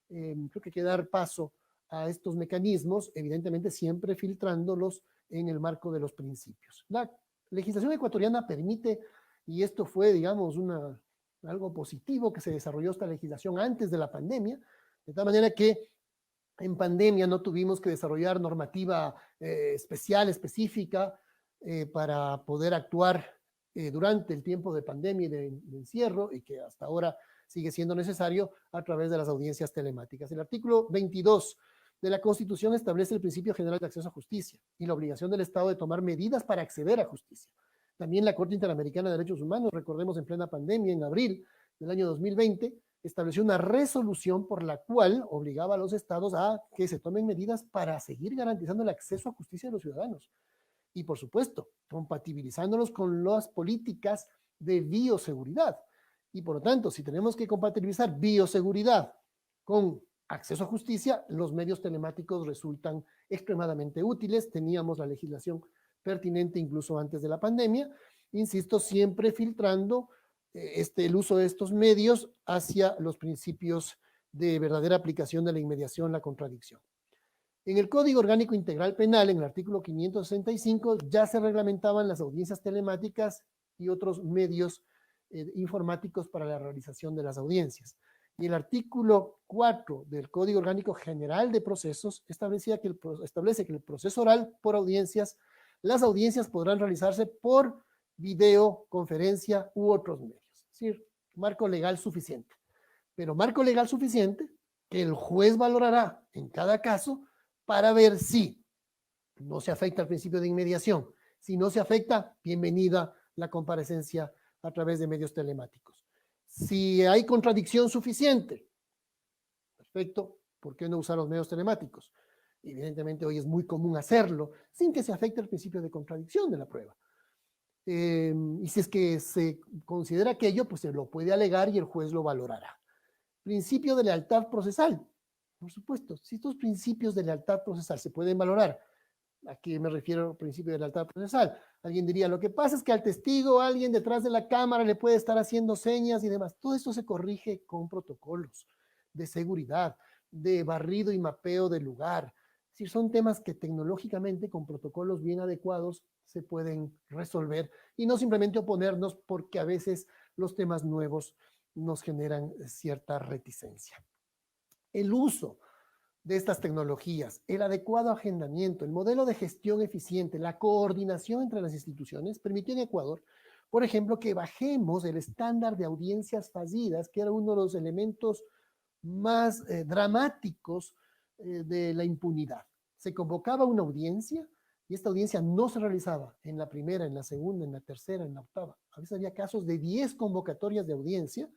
Speaker 1: Creo que hay que dar paso a estos mecanismos, evidentemente siempre filtrándolos en el marco de los principios. La legislación ecuatoriana permite, y esto fue, digamos, algo positivo que se desarrolló esta legislación antes de la pandemia, de tal manera que en pandemia no tuvimos que desarrollar normativa específica para poder actuar durante el tiempo de pandemia y de encierro y que hasta ahora sigue siendo necesario a través de las audiencias telemáticas. El artículo 22 de la Constitución establece el principio general de acceso a justicia y la obligación del Estado de tomar medidas para acceder a justicia. También la Corte Interamericana de Derechos Humanos, recordemos en plena pandemia, en abril del año 2020, estableció una resolución por la cual obligaba a los estados a que se tomen medidas para seguir garantizando el acceso a justicia de los ciudadanos. Y por supuesto, compatibilizándolos con las políticas de bioseguridad. Y por lo tanto, si tenemos que compatibilizar bioseguridad con acceso a justicia, los medios telemáticos resultan extremadamente útiles. Teníamos la legislación pertinente incluso antes de la pandemia. Insisto, siempre filtrando el uso de estos medios hacia los principios de verdadera aplicación de la inmediación, la contradicción. En el Código Orgánico Integral Penal, en el artículo 565, ya se reglamentaban las audiencias telemáticas y otros medios informáticos para la realización de las audiencias. Y el artículo 4 del Código Orgánico General de Procesos establece que el proceso oral por audiencias, las audiencias podrán realizarse por videoconferencia u otros medios. Es decir, marco legal suficiente. Pero marco legal suficiente que el juez valorará en cada caso para ver si no se afecta al principio de inmediación. Si no se afecta, bienvenida la comparecencia a través de medios telemáticos. Si hay contradicción suficiente, perfecto, ¿por qué no usar los medios telemáticos? Evidentemente hoy es muy común hacerlo sin que se afecte el principio de contradicción de la prueba. Y si es que se considera aquello, pues se lo puede alegar y el juez lo valorará. Principio de lealtad procesal. Por supuesto, si estos principios de lealtad procesal se pueden valorar, ¿a qué me refiero al principio de lealtad procesal? Alguien diría, lo que pasa es que al testigo, alguien detrás de la cámara le puede estar haciendo señas y demás. Todo esto se corrige con protocolos de seguridad, de barrido y mapeo del lugar. Es decir, son temas que tecnológicamente, con protocolos bien adecuados, se pueden resolver y no simplemente oponernos porque a veces los temas nuevos nos generan cierta reticencia. El uso de estas tecnologías, el adecuado agendamiento, el modelo de gestión eficiente, la coordinación entre las instituciones, permitió en Ecuador, por ejemplo, que bajemos el estándar de audiencias fallidas, que era uno de los elementos más dramáticos de la impunidad. Se convocaba una audiencia y esta audiencia no se realizaba en la primera, en la segunda, en la tercera, en la octava. A veces había casos de 10 convocatorias de audiencia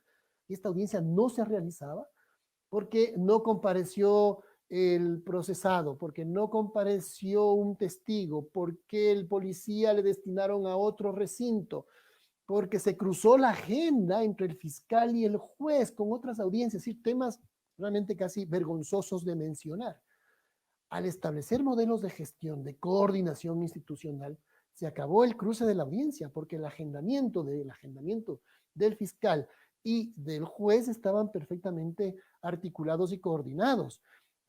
Speaker 1: y esta audiencia no se realizaba porque no compareció el procesado, porque no compareció un testigo, porque el policía le destinaron a otro recinto, porque se cruzó la agenda entre el fiscal y el juez con otras audiencias, es decir, temas realmente casi vergonzosos de mencionar. Al establecer modelos de gestión, de coordinación institucional, se acabó el cruce de la audiencia, porque el agendamiento del fiscal y del juez estaban perfectamente articulados y coordinados.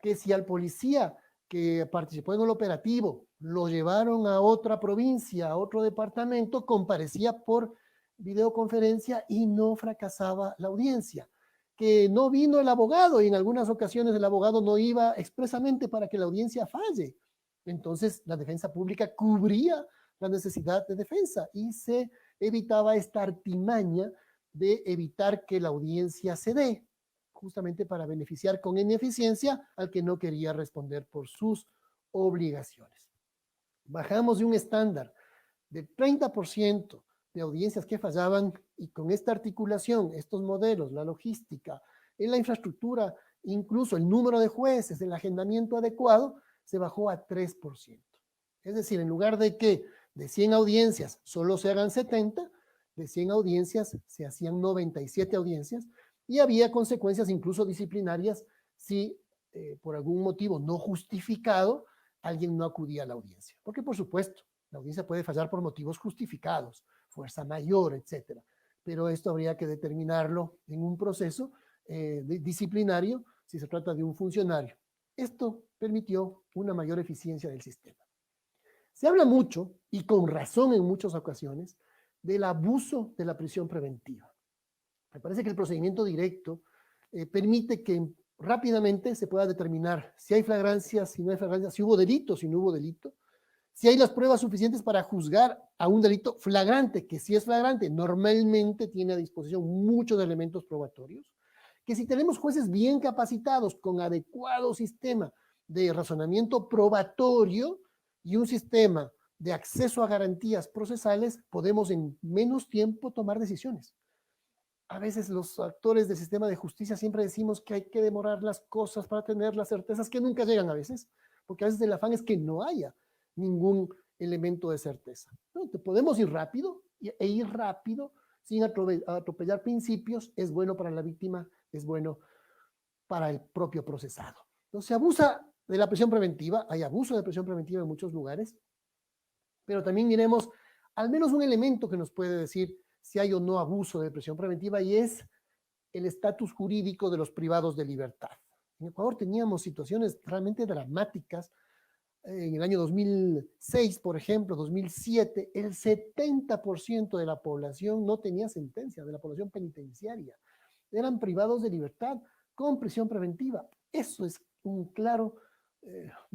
Speaker 1: Que si al policía que participó en el operativo lo llevaron a otra provincia, a otro departamento, comparecía por videoconferencia y no fracasaba la audiencia. Que no vino el abogado y en algunas ocasiones el abogado no iba expresamente para que la audiencia falle. Entonces la defensa pública cubría la necesidad de defensa y se evitaba esta artimaña de evitar que la audiencia se dé, justamente para beneficiar con ineficiencia al que no quería responder por sus obligaciones. Bajamos de un estándar de 30% de audiencias que fallaban y con esta articulación, estos modelos, la logística, en la infraestructura, incluso el número de jueces, el agendamiento adecuado, se bajó a 3%. Es decir, en lugar de que de 100 audiencias solo se hagan 70, de 100 audiencias se hacían 97 audiencias y había consecuencias incluso disciplinarias si por algún motivo no justificado alguien no acudía a la audiencia. Porque por supuesto, la audiencia puede fallar por motivos justificados, fuerza mayor, etcétera. Pero esto habría que determinarlo en un proceso disciplinario si se trata de un funcionario. Esto permitió una mayor eficiencia del sistema. Se habla mucho, y con razón en muchas ocasiones, del abuso de la prisión preventiva. Me parece que el procedimiento directo permite que rápidamente se pueda determinar si hay flagrancia, si no hay flagrancia, si hubo delito, si no hubo delito, si hay las pruebas suficientes para juzgar a un delito flagrante, que si es flagrante, normalmente tiene a disposición muchos elementos probatorios, que si tenemos jueces bien capacitados con adecuado sistema de razonamiento probatorio y un sistema de acceso a garantías procesales, podemos en menos tiempo tomar decisiones. A veces los actores del sistema de justicia siempre decimos que hay que demorar las cosas para tener las certezas que nunca llegan a veces, porque a veces el afán es que no haya ningún elemento de certeza. ¿No? Podemos ir rápido e ir rápido sin atropellar principios es bueno para la víctima, es bueno para el propio procesado. Entonces se abusa de la prisión preventiva, hay abuso de prisión preventiva en muchos lugares, pero también miremos al menos un elemento que nos puede decir si hay o no abuso de prisión preventiva y es el estatus jurídico de los privados de libertad. En Ecuador teníamos situaciones realmente dramáticas en el año 2006, por ejemplo, 2007, el 70% de la población no tenía sentencia, de la población penitenciaria. Eran privados de libertad con prisión preventiva. Eso es una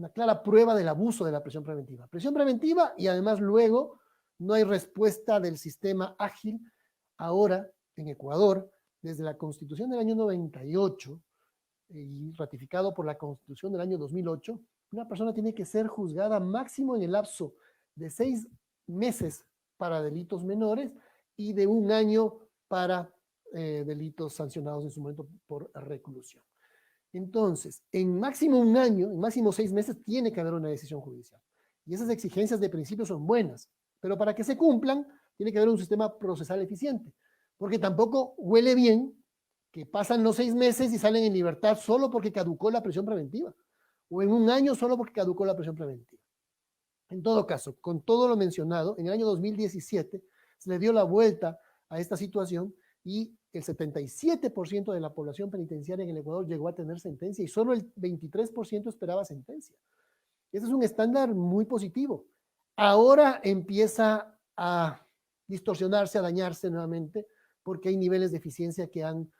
Speaker 1: clara prueba del abuso de la prisión preventiva. Prisión preventiva y además luego no hay respuesta del sistema ágil. Ahora, en Ecuador, desde la Constitución del año 98 y ratificado por la Constitución del año 2008, una persona tiene que ser juzgada máximo en el lapso de 6 meses para delitos menores y de 1 año para delitos sancionados en su momento por reclusión. Entonces, en máximo 1 año, en máximo 6 meses, tiene que haber una decisión judicial. Y esas exigencias de principio son buenas, pero para que se cumplan, tiene que haber un sistema procesal eficiente, porque tampoco huele bien que pasan los 6 meses y salen en libertad solo porque caducó la prisión preventiva, o en 1 año solo porque caducó la prisión preventiva. En todo caso, con todo lo mencionado, en el año 2017 se le dio la vuelta a esta situación y el 77% de la población penitenciaria en el Ecuador llegó a tener sentencia y solo el 23% esperaba sentencia. Ese es un estándar muy positivo. Ahora empieza a distorsionarse, a dañarse nuevamente, porque hay niveles de eficiencia que han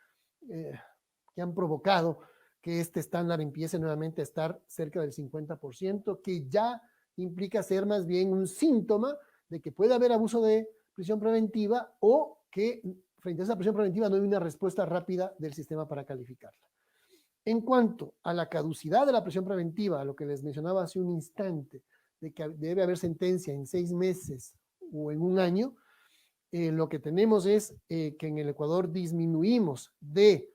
Speaker 1: provocado que este estándar empiece nuevamente a estar cerca del 50%, que ya implica ser más bien un síntoma de que puede haber abuso de prisión preventiva o que frente a esa prisión preventiva no hay una respuesta rápida del sistema para calificarla. En cuanto a la caducidad de la prisión preventiva, a lo que les mencionaba hace un instante, de que debe haber sentencia en 6 meses o en 1 año, lo que tenemos es que en el Ecuador disminuimos de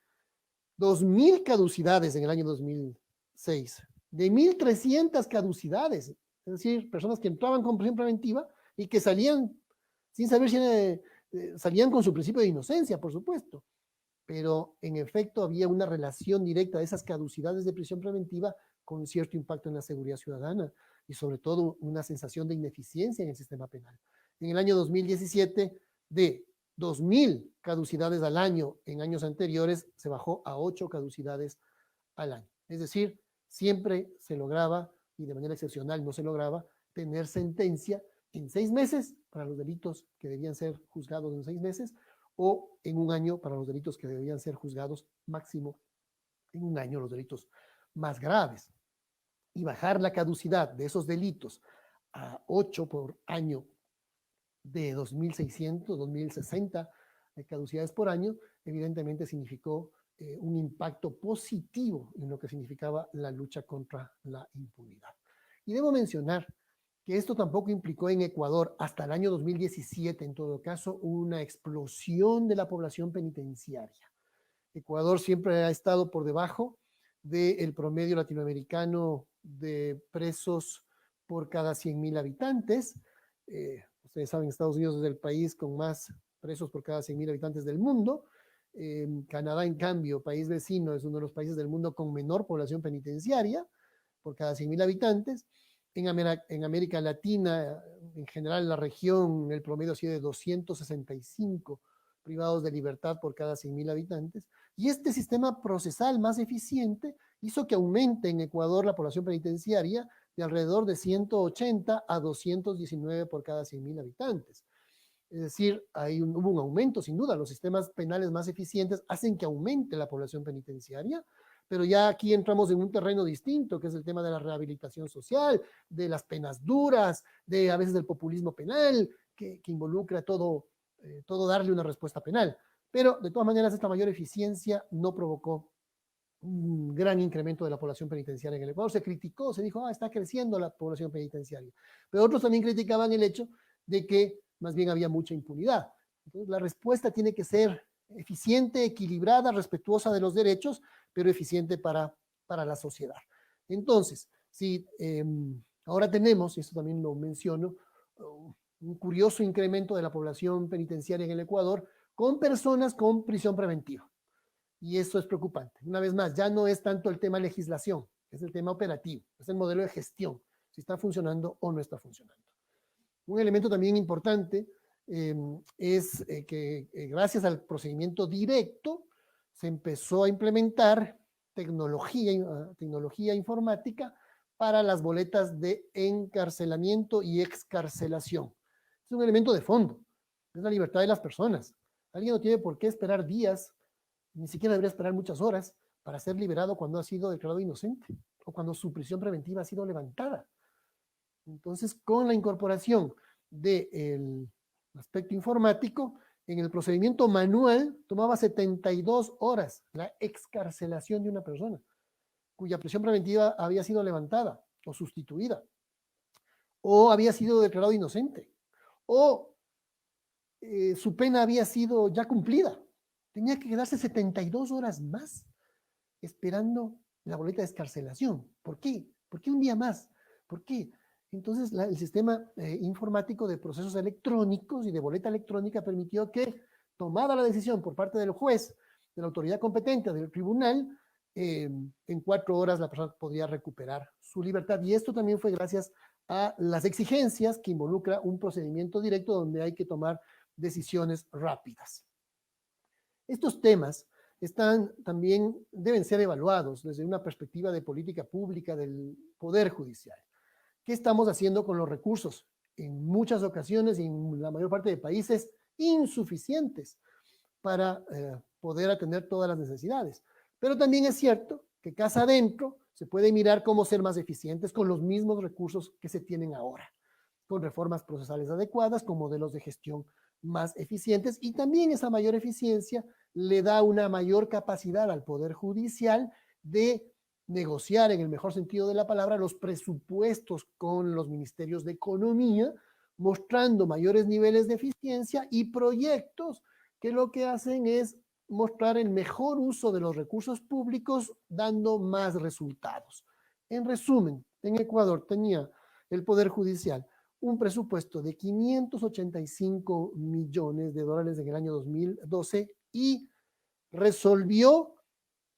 Speaker 1: 2.000 caducidades en el año 2006, de 1.300 caducidades, es decir, personas que entraban con prisión preventiva y que salían sin saber si salían con su principio de inocencia, por supuesto, pero en efecto había una relación directa de esas caducidades de prisión preventiva con cierto impacto en la seguridad ciudadana y sobre todo una sensación de ineficiencia en el sistema penal. En el año 2017, de 2.000 caducidades al año en años anteriores, se bajó a 8 caducidades al año. Es decir, siempre se lograba, y de manera excepcional no se lograba, tener sentencia en 6 meses para los delitos que debían ser juzgados en 6 meses o en 1 año para los delitos que debían ser juzgados máximo en 1 año, los delitos más graves. Y bajar la caducidad de esos delitos a 8 por año de 2.600, 2.060 caducidades por año, evidentemente significó un impacto positivo en lo que significaba la lucha contra la impunidad. Y debo mencionar que esto tampoco implicó en Ecuador, hasta el año 2017 en todo caso, una explosión de la población penitenciaria. Ecuador siempre ha estado por debajo del promedio latinoamericano de presos por cada 100.000 habitantes. Ustedes saben, Estados Unidos es el país con más presos por cada 100.000 habitantes del mundo. Canadá, en cambio, país vecino, es uno de los países del mundo con menor población penitenciaria por cada 100.000 habitantes. En América Latina, en general en la región, el promedio ha sido de 265 privados de libertad por cada 100.000 habitantes. Y este sistema procesal más eficiente hizo que aumente en Ecuador la población penitenciaria de alrededor de 180 a 219 por cada 100.000 habitantes. Es decir, hubo un aumento, sin duda. Los sistemas penales más eficientes hacen que aumente la población penitenciaria, pero ya aquí entramos en un terreno distinto, que es el tema de la rehabilitación social, de las penas duras, de a veces del populismo penal, que involucra todo darle una respuesta penal. Pero de todas maneras, esta mayor eficiencia no provocó un gran incremento de la población penitenciaria en el Ecuador. Se criticó, se dijo, está creciendo la población penitenciaria. Pero otros también criticaban el hecho de que más bien había mucha impunidad. Entonces, la respuesta tiene que ser eficiente, equilibrada, respetuosa de los derechos, pero eficiente para la sociedad. Entonces, si ahora tenemos, y esto también lo menciono, un curioso incremento de la población penitenciaria en el Ecuador con personas con prisión preventiva. Y eso es preocupante. Una vez más, ya no es tanto el tema legislación, es el tema operativo, es el modelo de gestión, si está funcionando o no está funcionando. Un elemento también importante es que gracias al procedimiento directo se empezó a implementar tecnología informática para las boletas de encarcelamiento y excarcelación. Es un elemento de fondo, es la libertad de las personas. Alguien no tiene por qué esperar días, ni siquiera debería esperar muchas horas para ser liberado cuando ha sido declarado inocente o cuando su prisión preventiva ha sido levantada. Entonces, con la incorporación del aspecto informático, en el procedimiento manual tomaba 72 horas la excarcelación de una persona cuya prisión preventiva había sido levantada o sustituida, o había sido declarado inocente, o su pena había sido ya cumplida. Tenía que quedarse 72 horas más esperando la boleta de excarcelación. ¿Por qué? ¿Por qué un día más? ¿Por qué? Entonces, el sistema informático de procesos electrónicos y de boleta electrónica permitió que, tomada la decisión por parte del juez, de la autoridad competente, del tribunal, en 4 horas la persona podría recuperar su libertad. Y esto también fue gracias a las exigencias que involucra un procedimiento directo donde hay que tomar decisiones rápidas. Estos temas también deben ser evaluados desde una perspectiva de política pública del Poder Judicial. ¿Qué estamos haciendo con los recursos? En muchas ocasiones y en la mayor parte de países insuficientes para poder atender todas las necesidades. Pero también es cierto que casa adentro se puede mirar cómo ser más eficientes con los mismos recursos que se tienen ahora, con reformas procesales adecuadas, con modelos de gestión más eficientes, y también esa mayor eficiencia le da una mayor capacidad al Poder Judicial de negociar, en el mejor sentido de la palabra, los presupuestos con los ministerios de Economía, mostrando mayores niveles de eficiencia y proyectos que lo que hacen es mostrar el mejor uso de los recursos públicos, dando más resultados. En resumen, en Ecuador tenía el Poder Judicial un presupuesto de 585 millones de dólares en el año 2012 y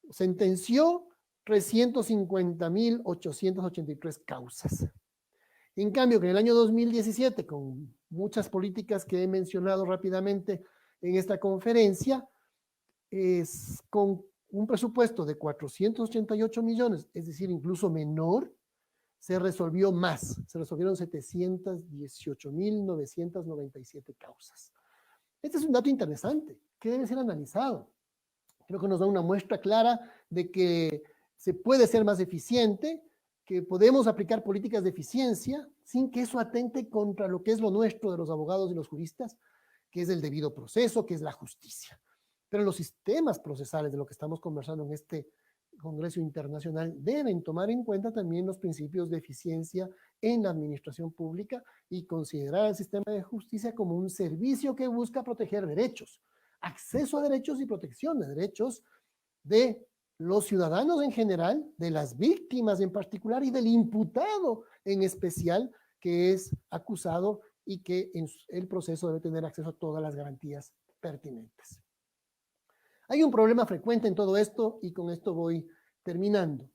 Speaker 1: sentenció 350.883 causas. En cambio, que en el año 2017, con muchas políticas que he mencionado rápidamente en esta conferencia, es con un presupuesto de 488 millones, es decir, incluso menor, se resolvió más, se resolvieron 718.997 causas. Este es un dato interesante que debe ser analizado. Creo que nos da una muestra clara de que se puede ser más eficiente, que podemos aplicar políticas de eficiencia sin que eso atente contra lo que es lo nuestro de los abogados y los juristas, que es el debido proceso, que es la justicia. Pero los sistemas procesales de lo que estamos conversando en este Congreso Internacional deben tomar en cuenta también los principios de eficiencia en la administración pública y considerar el sistema de justicia como un servicio que busca proteger derechos, acceso a derechos y protección de derechos de los ciudadanos en general, de las víctimas en particular y del imputado en especial, que es acusado y que en el proceso debe tener acceso a todas las garantías pertinentes. Hay un problema frecuente en todo esto y con esto voy terminando.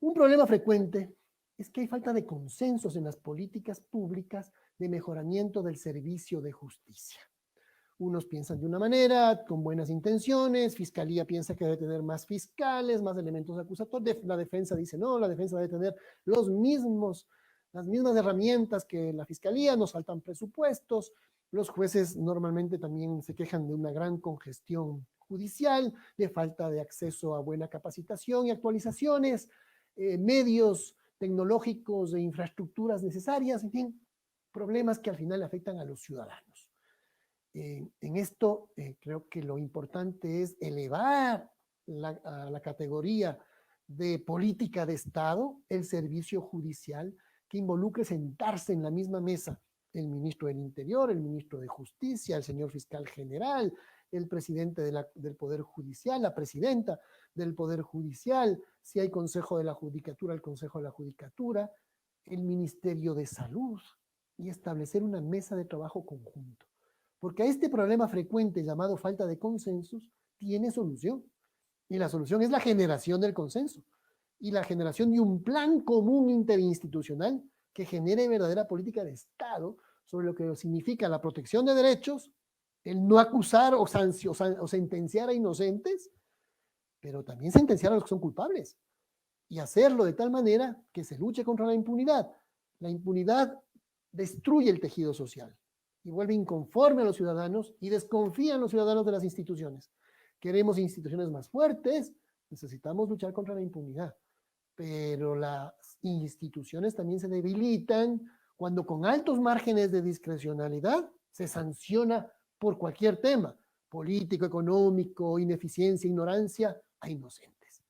Speaker 1: Un problema frecuente es que hay falta de consensos en las políticas públicas de mejoramiento del servicio de justicia. Unos piensan de una manera, con buenas intenciones, Fiscalía piensa que debe tener más fiscales, más elementos acusatorios, la defensa dice no, la defensa debe tener las mismas herramientas que la Fiscalía, nos faltan presupuestos, los jueces normalmente también se quejan de una gran congestión judicial, de falta de acceso a buena capacitación y actualizaciones, medios tecnológicos e infraestructuras necesarias, en fin, problemas que al final afectan a los ciudadanos. En esto creo que lo importante es elevar a la categoría de política de Estado el servicio judicial que involucre sentarse en la misma mesa el ministro del Interior, el ministro de Justicia, el señor fiscal general, el presidente del Poder Judicial, la presidenta del Poder Judicial, si hay Consejo de la Judicatura, el Consejo de la Judicatura, el Ministerio de Salud, y establecer una mesa de trabajo conjunto. Porque a este problema frecuente llamado falta de consensos tiene solución. Y la solución es la generación del consenso y la generación de un plan común interinstitucional que genere verdadera política de Estado sobre lo que significa la protección de derechos, el no acusar o sentenciar a inocentes, pero también sentenciar a los que son culpables. y hacerlo de tal manera que se luche contra la impunidad. La impunidad destruye el tejido social y vuelve inconforme a los ciudadanos y desconfían los ciudadanos de las instituciones. Queremos instituciones más fuertes, necesitamos luchar contra la impunidad, pero las instituciones también se debilitan cuando con altos márgenes de discrecionalidad se sanciona por cualquier tema, político, económico, ineficiencia, ignorancia, a inocentes.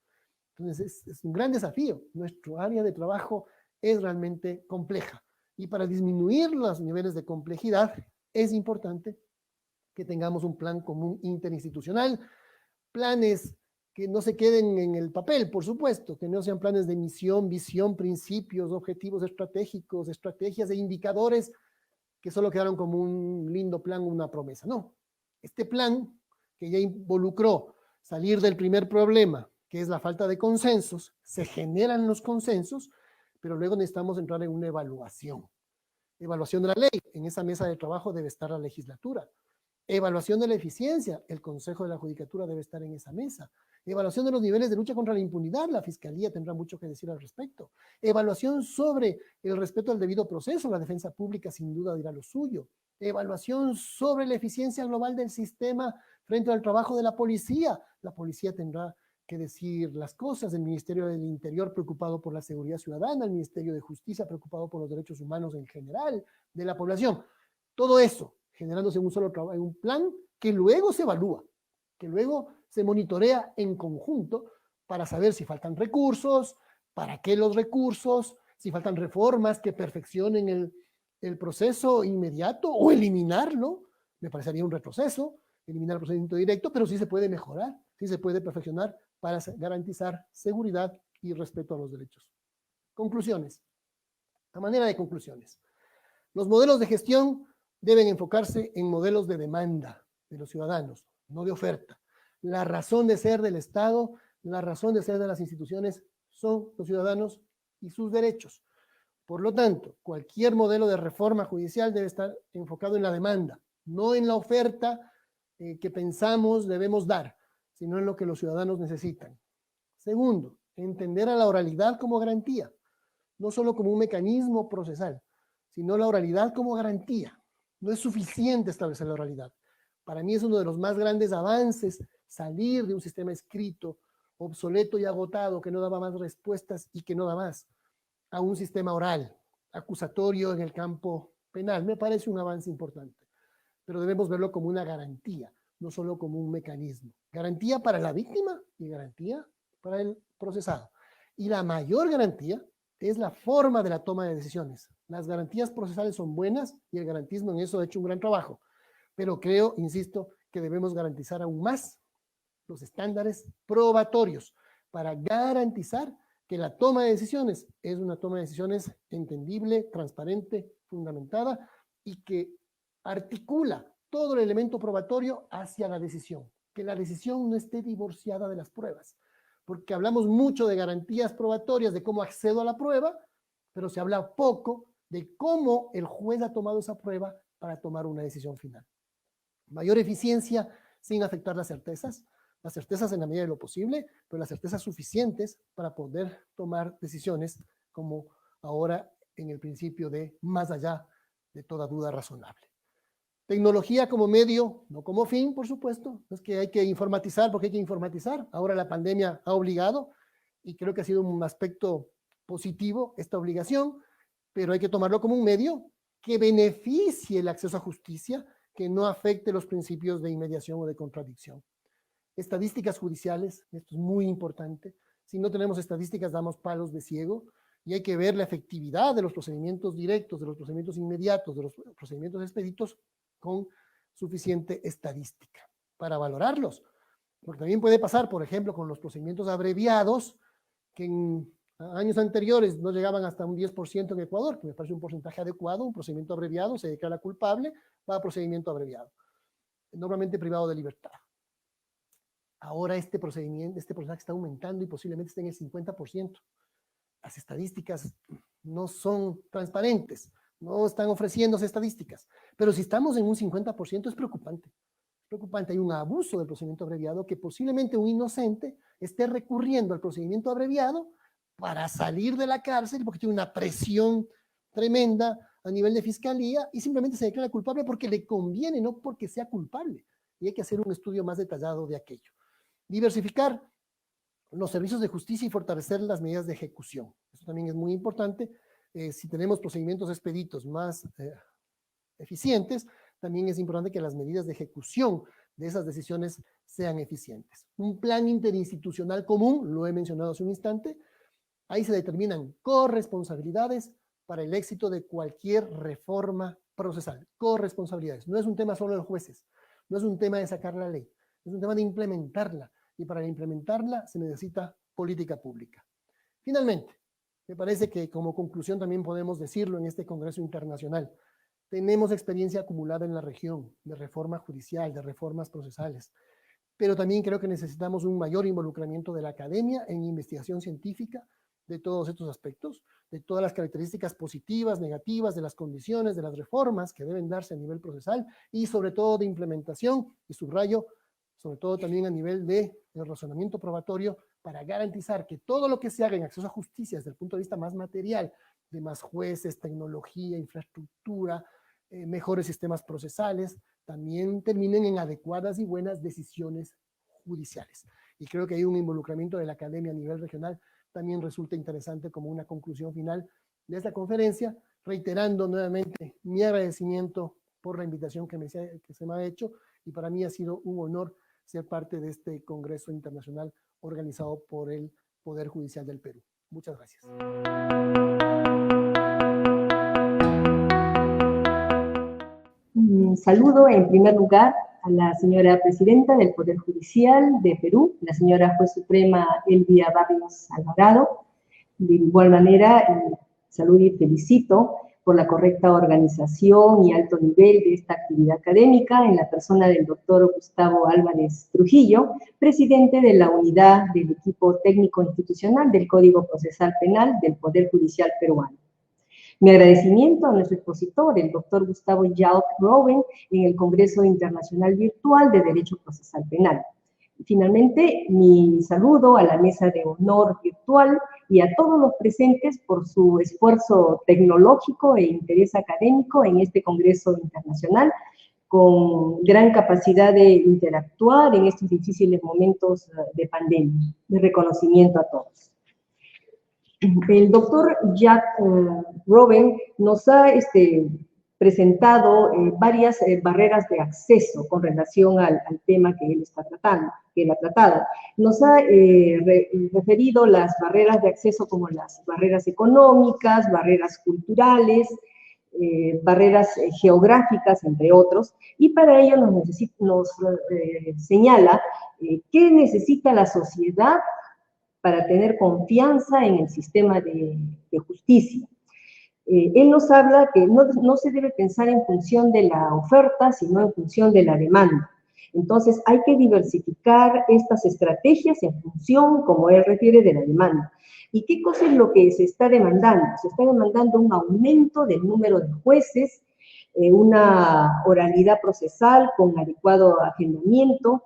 Speaker 1: Entonces es un gran desafío. Nuestro área de trabajo es realmente compleja y para disminuir los niveles de complejidad es importante que tengamos un plan común interinstitucional, planes que no se queden en el papel, por supuesto, que no sean planes de misión, visión, principios, objetivos estratégicos, estrategias e indicadores que solo quedaron como un lindo plan, una promesa. No, este plan que ya involucró salir del primer problema, que es la falta de consensos, se generan los consensos, pero luego necesitamos entrar en una evaluación. Evaluación de la ley, en esa mesa de trabajo debe estar la legislatura. Evaluación de la eficiencia, el Consejo de la Judicatura debe estar en esa mesa. Evaluación de los niveles de lucha contra la impunidad, la Fiscalía tendrá mucho que decir al respecto. Evaluación sobre el respeto al debido proceso, la defensa pública sin duda dirá lo suyo. Evaluación sobre la eficiencia global del sistema frente al trabajo de la policía tendrá que decir las cosas, el Ministerio del Interior preocupado por la seguridad ciudadana, el Ministerio de Justicia preocupado por los derechos humanos en general de la población. Todo eso generándose en un solo trabajo, en un plan que luego se evalúa, que luego se monitorea en conjunto para saber si faltan recursos, para qué los recursos, si faltan reformas que perfeccionen el proceso inmediato o eliminarlo, me parecería un retroceso, eliminar el procedimiento directo, pero sí se puede mejorar, sí se puede perfeccionar para garantizar seguridad y respeto a los derechos. Conclusiones. A manera de conclusiones. Los modelos de gestión deben enfocarse en modelos de demanda de los ciudadanos, no de oferta. La razón de ser del Estado, la razón de ser de las instituciones son los ciudadanos y sus derechos. Por lo tanto, cualquier modelo de reforma judicial debe estar enfocado en la demanda, no en la oferta que pensamos debemos dar, sino en lo que los ciudadanos necesitan. Segundo, entender a la oralidad como garantía, no solo como un mecanismo procesal, sino la oralidad como garantía. No es suficiente establecer la oralidad. Para mí es uno de los más grandes avances salir de un sistema escrito, obsoleto y agotado, que no daba más respuestas y que no da más, a un sistema oral, acusatorio en el campo penal. Me parece un avance importante, pero debemos verlo como una garantía, no solo como un mecanismo. Garantía para la víctima y garantía para el procesado. Y la mayor garantía es la forma de la toma de decisiones. Las garantías procesales son buenas y el garantismo en eso ha hecho un gran trabajo, pero creo, insisto, que debemos garantizar aún más los estándares probatorios para garantizar que la toma de decisiones es una toma de decisiones entendible, transparente, fundamentada y que articula todo el elemento probatorio hacia la decisión, que la decisión no esté divorciada de las pruebas, porque hablamos mucho de garantías probatorias, de cómo accedo a la prueba, pero se habla poco de cómo el juez ha tomado esa prueba para tomar una decisión final. Mayor eficiencia sin afectar las certezas en la medida de lo posible, pero las certezas suficientes para poder tomar decisiones como ahora en el principio de más allá de toda duda razonable. Tecnología como medio, no como fin, por supuesto. No es que hay que informatizar porque hay que informatizar. Ahora la pandemia ha obligado y creo que ha sido un aspecto positivo esta obligación, pero hay que tomarlo como un medio que beneficie el acceso a justicia, que no afecte los principios de inmediación o de contradicción. Estadísticas judiciales, esto es muy importante. Si no tenemos estadísticas, damos palos de ciego y hay que ver la efectividad de los procedimientos directos, de los procedimientos inmediatos, de los procedimientos expeditos con suficiente estadística para valorarlos. Porque también puede pasar, por ejemplo, con los procedimientos abreviados, que en años anteriores no llegaban hasta un 10% en Ecuador, que me parece un porcentaje adecuado. Un procedimiento abreviado se declara culpable, va a procedimiento abreviado, normalmente privado de libertad. Ahora este porcentaje está aumentando y posiblemente esté en el 50%. Las estadísticas no son transparentes, no están ofreciéndose estadísticas, pero si estamos en un 50% es preocupante. Es preocupante, hay un abuso del procedimiento abreviado que posiblemente un inocente esté recurriendo al procedimiento abreviado para salir de la cárcel porque tiene una presión tremenda a nivel de fiscalía y simplemente se declara culpable porque le conviene, no porque sea culpable. Y hay que hacer un estudio más detallado de aquello. Diversificar los servicios de justicia y fortalecer las medidas de ejecución. Eso también es muy importante. Si tenemos procedimientos expeditos más eficientes, también es importante que las medidas de ejecución de esas decisiones sean eficientes. Un plan interinstitucional común, lo he mencionado hace un instante, ahí se determinan corresponsabilidades para el éxito de cualquier reforma procesal. Corresponsabilidades. No es un tema solo de los jueces, no es un tema de sacar la ley, es un tema de implementarla. Y para implementarla se necesita política pública. Finalmente, me parece que como conclusión también podemos decirlo en este Congreso Internacional, tenemos experiencia acumulada en la región de reforma judicial, de reformas procesales, pero también creo que necesitamos un mayor involucramiento de la academia en investigación científica de todos estos aspectos, de todas las características positivas, negativas, de las condiciones, de las reformas que deben darse a nivel procesal y sobre todo de implementación, y subrayo, sobre todo también a nivel de razonamiento probatorio, para garantizar que todo lo que se haga en acceso a justicia desde el punto de vista más material, de más jueces, tecnología, infraestructura, mejores sistemas procesales, también terminen en adecuadas y buenas decisiones judiciales. Y creo que hay un involucramiento de la academia a nivel regional también resulta interesante como una conclusión final de esta conferencia, reiterando nuevamente mi agradecimiento por la invitación que se me ha hecho, y para mí ha sido un honor ser parte de este Congreso Internacional organizado por el Poder Judicial del Perú. Muchas gracias.
Speaker 2: Saludo en primer lugar a la señora presidenta del Poder Judicial de Perú, la señora Juez Suprema Elvira Barrios Alvarado. De igual manera, saludo y felicito por la correcta organización y alto nivel de esta actividad académica en la persona del doctor Gustavo Álvarez Trujillo, presidente de la unidad del equipo técnico institucional del Código Procesal Penal del Poder Judicial peruano. Mi agradecimiento a nuestro expositor, el doctor Gustavo Jalk Roven, en el Congreso Internacional Virtual de Derecho Procesal Penal. Y finalmente, mi saludo a la mesa de honor virtual y a todos los presentes por su esfuerzo tecnológico e interés académico en este Congreso Internacional, con gran capacidad de interactuar en estos difíciles momentos de pandemia. Mi reconocimiento a todos. El doctor Jack Roven nos ha presentado varias barreras de acceso con relación al tema que él está tratando, que él ha tratado. Nos ha referido las barreras de acceso como las barreras económicas, barreras culturales, barreras geográficas, entre otros, y para ello nos señala qué necesita la sociedad para tener confianza en el sistema de justicia. Él nos habla que no se debe pensar en función de la oferta, sino en función de la demanda. Entonces, hay que diversificar estas estrategias en función, como él refiere, de la demanda. ¿Y qué cosa es lo que se está demandando? Se está demandando un aumento del número de jueces, una oralidad procesal con adecuado agendamiento,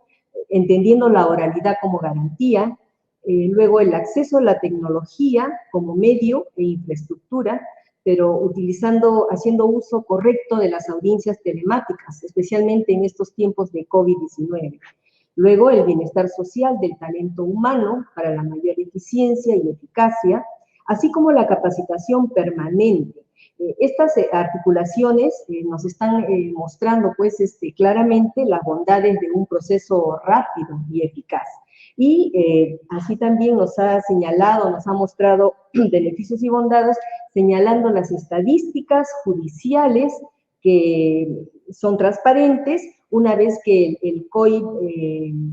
Speaker 2: entendiendo la oralidad como garantía, luego el acceso a la tecnología como medio e infraestructura, pero haciendo uso correcto de las audiencias telemáticas, especialmente en estos tiempos de COVID-19. Luego, el bienestar social del talento humano para la mayor eficiencia y eficacia, así como la capacitación permanente. Estas articulaciones nos están mostrando, pues, claramente las bondades de un proceso rápido y eficaz. Y así también nos ha señalado, nos ha mostrado beneficios y bondades, señalando las estadísticas judiciales que son transparentes una vez que el COIP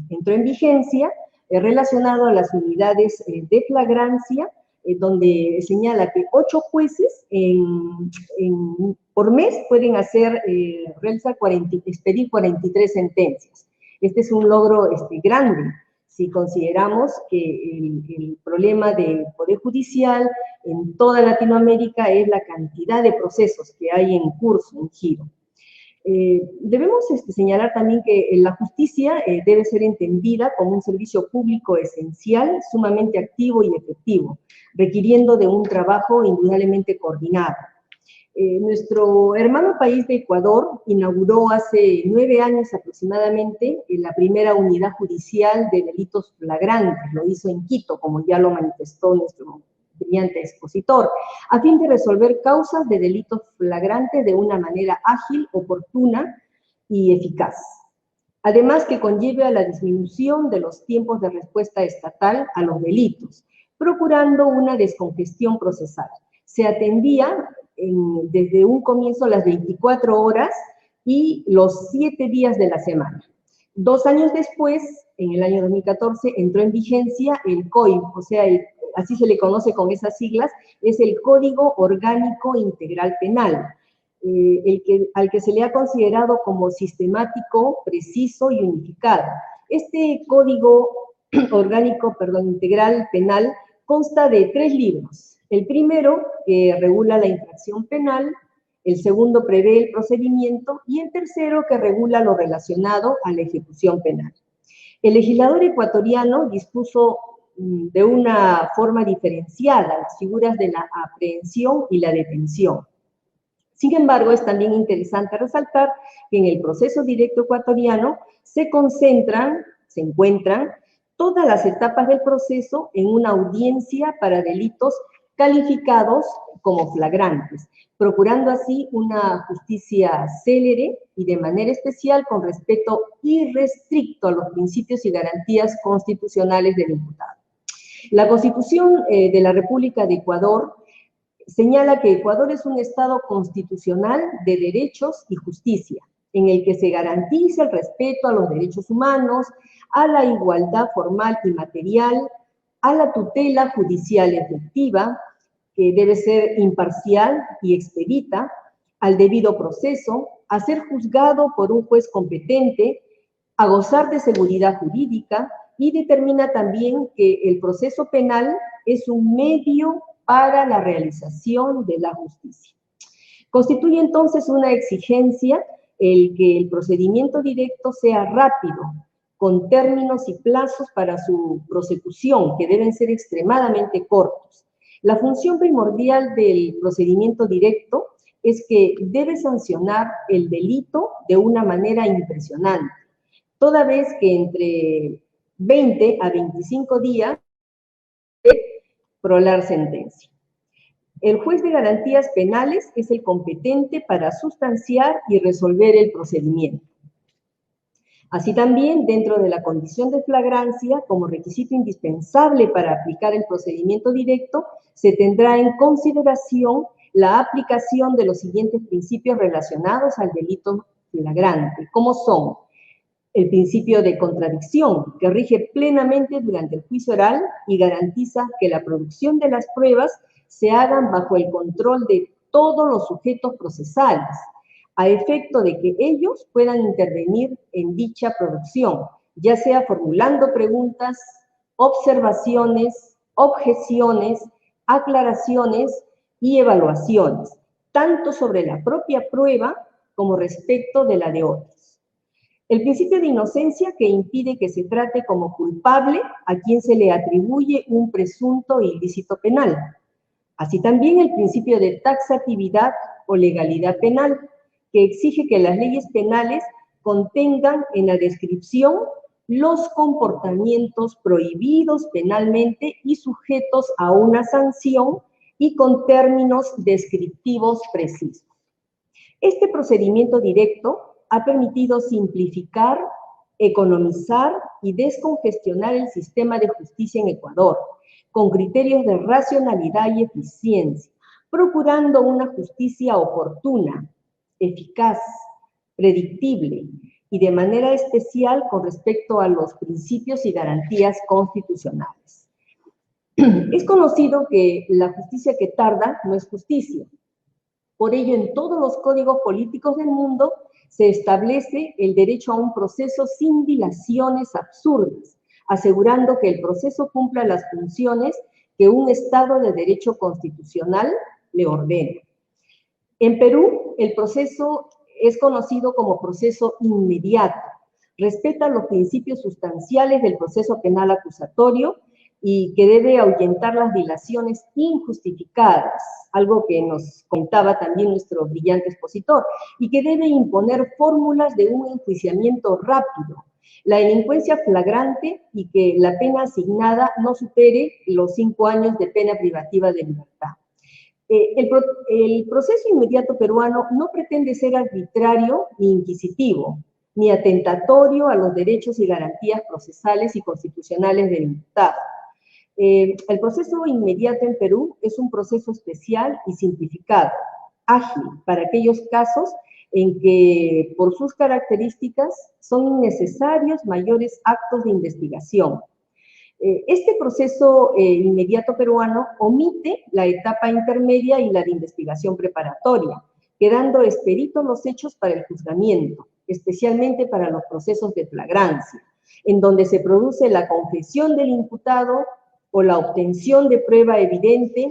Speaker 2: entró en vigencia, relacionado a las unidades de flagrancia, donde señala que 8 jueces por mes pueden expedir 43 sentencias. Este es un logro grande, si consideramos que el problema del Poder Judicial en toda Latinoamérica es la cantidad de procesos que hay en curso, en giro. Debemos señalar también que la justicia debe ser entendida como un servicio público esencial, sumamente activo y efectivo, requiriendo de un trabajo indudablemente coordinado. Nuestro hermano país de Ecuador inauguró hace 9 años aproximadamente la primera unidad judicial de delitos flagrantes, lo hizo en Quito, como ya lo manifestó nuestro brillante expositor, a fin de resolver causas de delitos flagrantes de una manera ágil, oportuna y eficaz. Además que conlleve a la disminución de los tiempos de respuesta estatal a los delitos, procurando una descongestión procesal. Se atendía desde un comienzo las 24 horas y los 7 días de la semana. 2 años después, en el año 2014, entró en vigencia el COI, o sea, así se le conoce con esas siglas, es el Código Orgánico Integral Penal, al que se le ha considerado como sistemático, preciso y unificado. Este Código Orgánico, Integral Penal consta de 3 libros. El primero, que regula la infracción penal, el segundo prevé el procedimiento y el tercero que regula lo relacionado a la ejecución penal. El legislador ecuatoriano dispuso de una forma diferenciada las figuras de la aprehensión y la detención. Sin embargo, es también interesante resaltar que en el proceso directo ecuatoriano se encuentran todas las etapas del proceso en una audiencia para delitos calificados como flagrantes, procurando así una justicia célere y de manera especial con respeto irrestricto a los principios y garantías constitucionales del imputado. La Constitución de la República de Ecuador señala que Ecuador es un Estado constitucional de derechos y justicia, en el que se garantiza el respeto a los derechos humanos, a la igualdad formal y material, a la tutela judicial efectiva, que debe ser imparcial y expedita, al debido proceso, a ser juzgado por un juez competente, a gozar de seguridad jurídica, y determina también que el proceso penal es un medio para la realización de la justicia. Constituye entonces una exigencia el que el procedimiento directo sea rápido, con términos y plazos para su prosecución, que deben ser extremadamente cortos. La función primordial del procedimiento directo es que debe sancionar el delito de una manera impresionante, toda vez que entre 20 a 25 días de prolar sentencia. El juez de garantías penales es el competente para sustanciar y resolver el procedimiento. Así también, dentro de la condición de flagrancia, como requisito indispensable para aplicar el procedimiento directo, se tendrá en consideración la aplicación de los siguientes principios relacionados al delito flagrante, como son el principio de contradicción, que rige plenamente durante el juicio oral y garantiza que la producción de las pruebas se hagan bajo el control de todos los sujetos procesales, a efecto de que ellos puedan intervenir en dicha producción, ya sea formulando preguntas, observaciones, objeciones, aclaraciones y evaluaciones, tanto sobre la propia prueba como respecto de la de otros. El principio de inocencia, que impide que se trate como culpable a quien se le atribuye un presunto ilícito penal. Así también el principio de taxatividad o legalidad penal, que exige que las leyes penales contengan en la descripción los comportamientos prohibidos penalmente y sujetos a una sanción y con términos descriptivos precisos. Este procedimiento directo ha permitido simplificar, economizar y descongestionar el sistema de justicia en Ecuador, con criterios de racionalidad y eficiencia, procurando una justicia oportuna, eficaz, predictible y de manera especial con respecto a los principios y garantías constitucionales. Es conocido que la justicia que tarda no es justicia. Por ello, en todos los códigos políticos del mundo se establece el derecho a un proceso sin dilaciones absurdas, asegurando que el proceso cumpla las funciones que un Estado de derecho constitucional le ordena. En Perú, el proceso es conocido como proceso inmediato, respeta los principios sustanciales del proceso penal acusatorio, y que debe ahuyentar las dilaciones injustificadas, algo que nos contaba también nuestro brillante expositor, y que debe imponer fórmulas de un enjuiciamiento rápido, la delincuencia flagrante y que la pena asignada no supere los 5 años de pena privativa de libertad. El proceso inmediato peruano no pretende ser arbitrario ni inquisitivo, ni atentatorio a los derechos y garantías procesales y constitucionales del imputado. El proceso inmediato en Perú es un proceso especial y simplificado, ágil para aquellos casos en que por sus características son innecesarios mayores actos de investigación. Este proceso inmediato peruano omite la etapa intermedia y la de investigación preparatoria, quedando expeditos los hechos para el juzgamiento, especialmente para los procesos de flagrancia, en donde se produce la confesión del imputado o la obtención de prueba evidente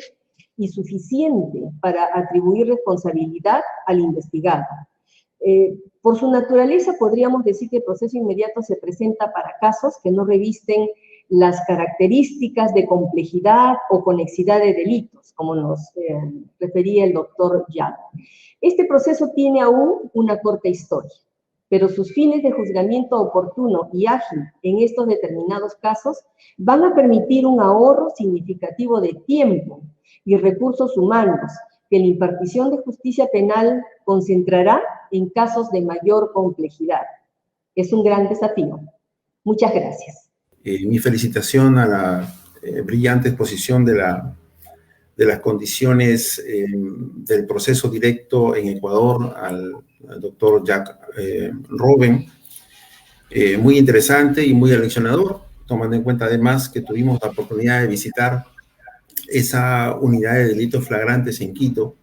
Speaker 2: y suficiente para atribuir responsabilidad al investigado. Por su naturaleza, podríamos decir que el proceso inmediato se presenta para casos que no revisten las características de complejidad o conexidad de delitos, como nos refería el doctor Yang. Este proceso tiene aún una corta historia, pero sus fines de juzgamiento oportuno y ágil en estos determinados casos van a permitir un ahorro significativo de tiempo y recursos humanos que la impartición de justicia penal concentrará en casos de mayor complejidad. Es un gran desafío. Muchas gracias.
Speaker 3: Mi felicitación a la brillante exposición de las condiciones del proceso directo en Ecuador al doctor Jack Roben. Muy interesante y muy aleccionador, tomando en cuenta además que tuvimos la oportunidad de visitar esa unidad de delitos flagrantes en Quito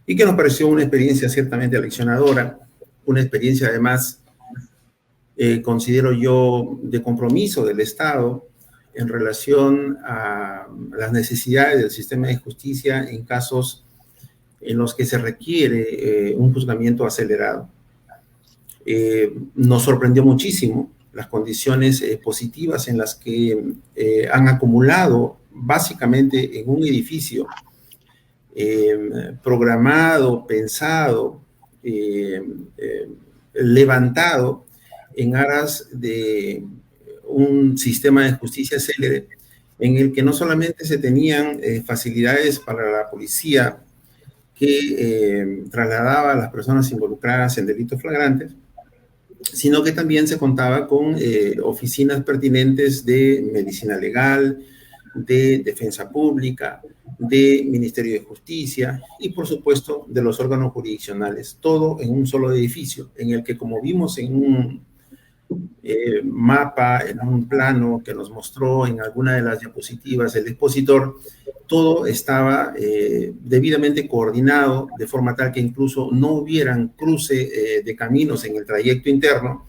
Speaker 3: y que nos pareció una experiencia ciertamente aleccionadora, una experiencia además considero yo, de compromiso del Estado en relación a las necesidades del sistema de justicia en casos en los que se requiere un juzgamiento acelerado. Nos sorprendió muchísimo las condiciones positivas en las que han acumulado básicamente en un edificio programado, pensado, levantado en aras de un sistema de justicia célere en el que no solamente se tenían facilidades para la policía que trasladaba a las personas involucradas en delitos flagrantes, sino que también se contaba con oficinas pertinentes de medicina legal, de defensa pública, de Ministerio de Justicia y, por supuesto, de los órganos jurisdiccionales, todo en un solo edificio, en el que, como vimos en un mapa, en un plano que nos mostró en alguna de las diapositivas el expositor, todo estaba debidamente coordinado de forma tal que incluso no hubieran cruce de caminos en el trayecto interno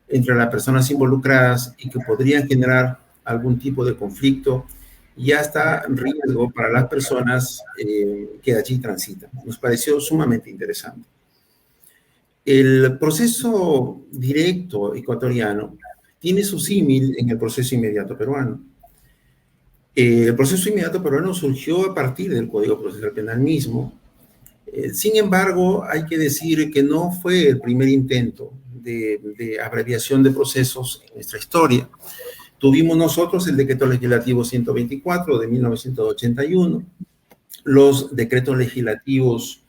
Speaker 3: entre las personas involucradas y que podrían generar algún tipo de conflicto y hasta riesgo para las personas que allí transitan. Nos pareció sumamente interesante. El proceso directo ecuatoriano tiene su símil en el proceso inmediato peruano. El proceso inmediato peruano surgió a partir del Código Procesal Penal mismo. Sin embargo, hay que decir que no fue el primer intento de abreviación de procesos en nuestra historia. Tuvimos nosotros el Decreto Legislativo 124 de 1981, los decretos legislativos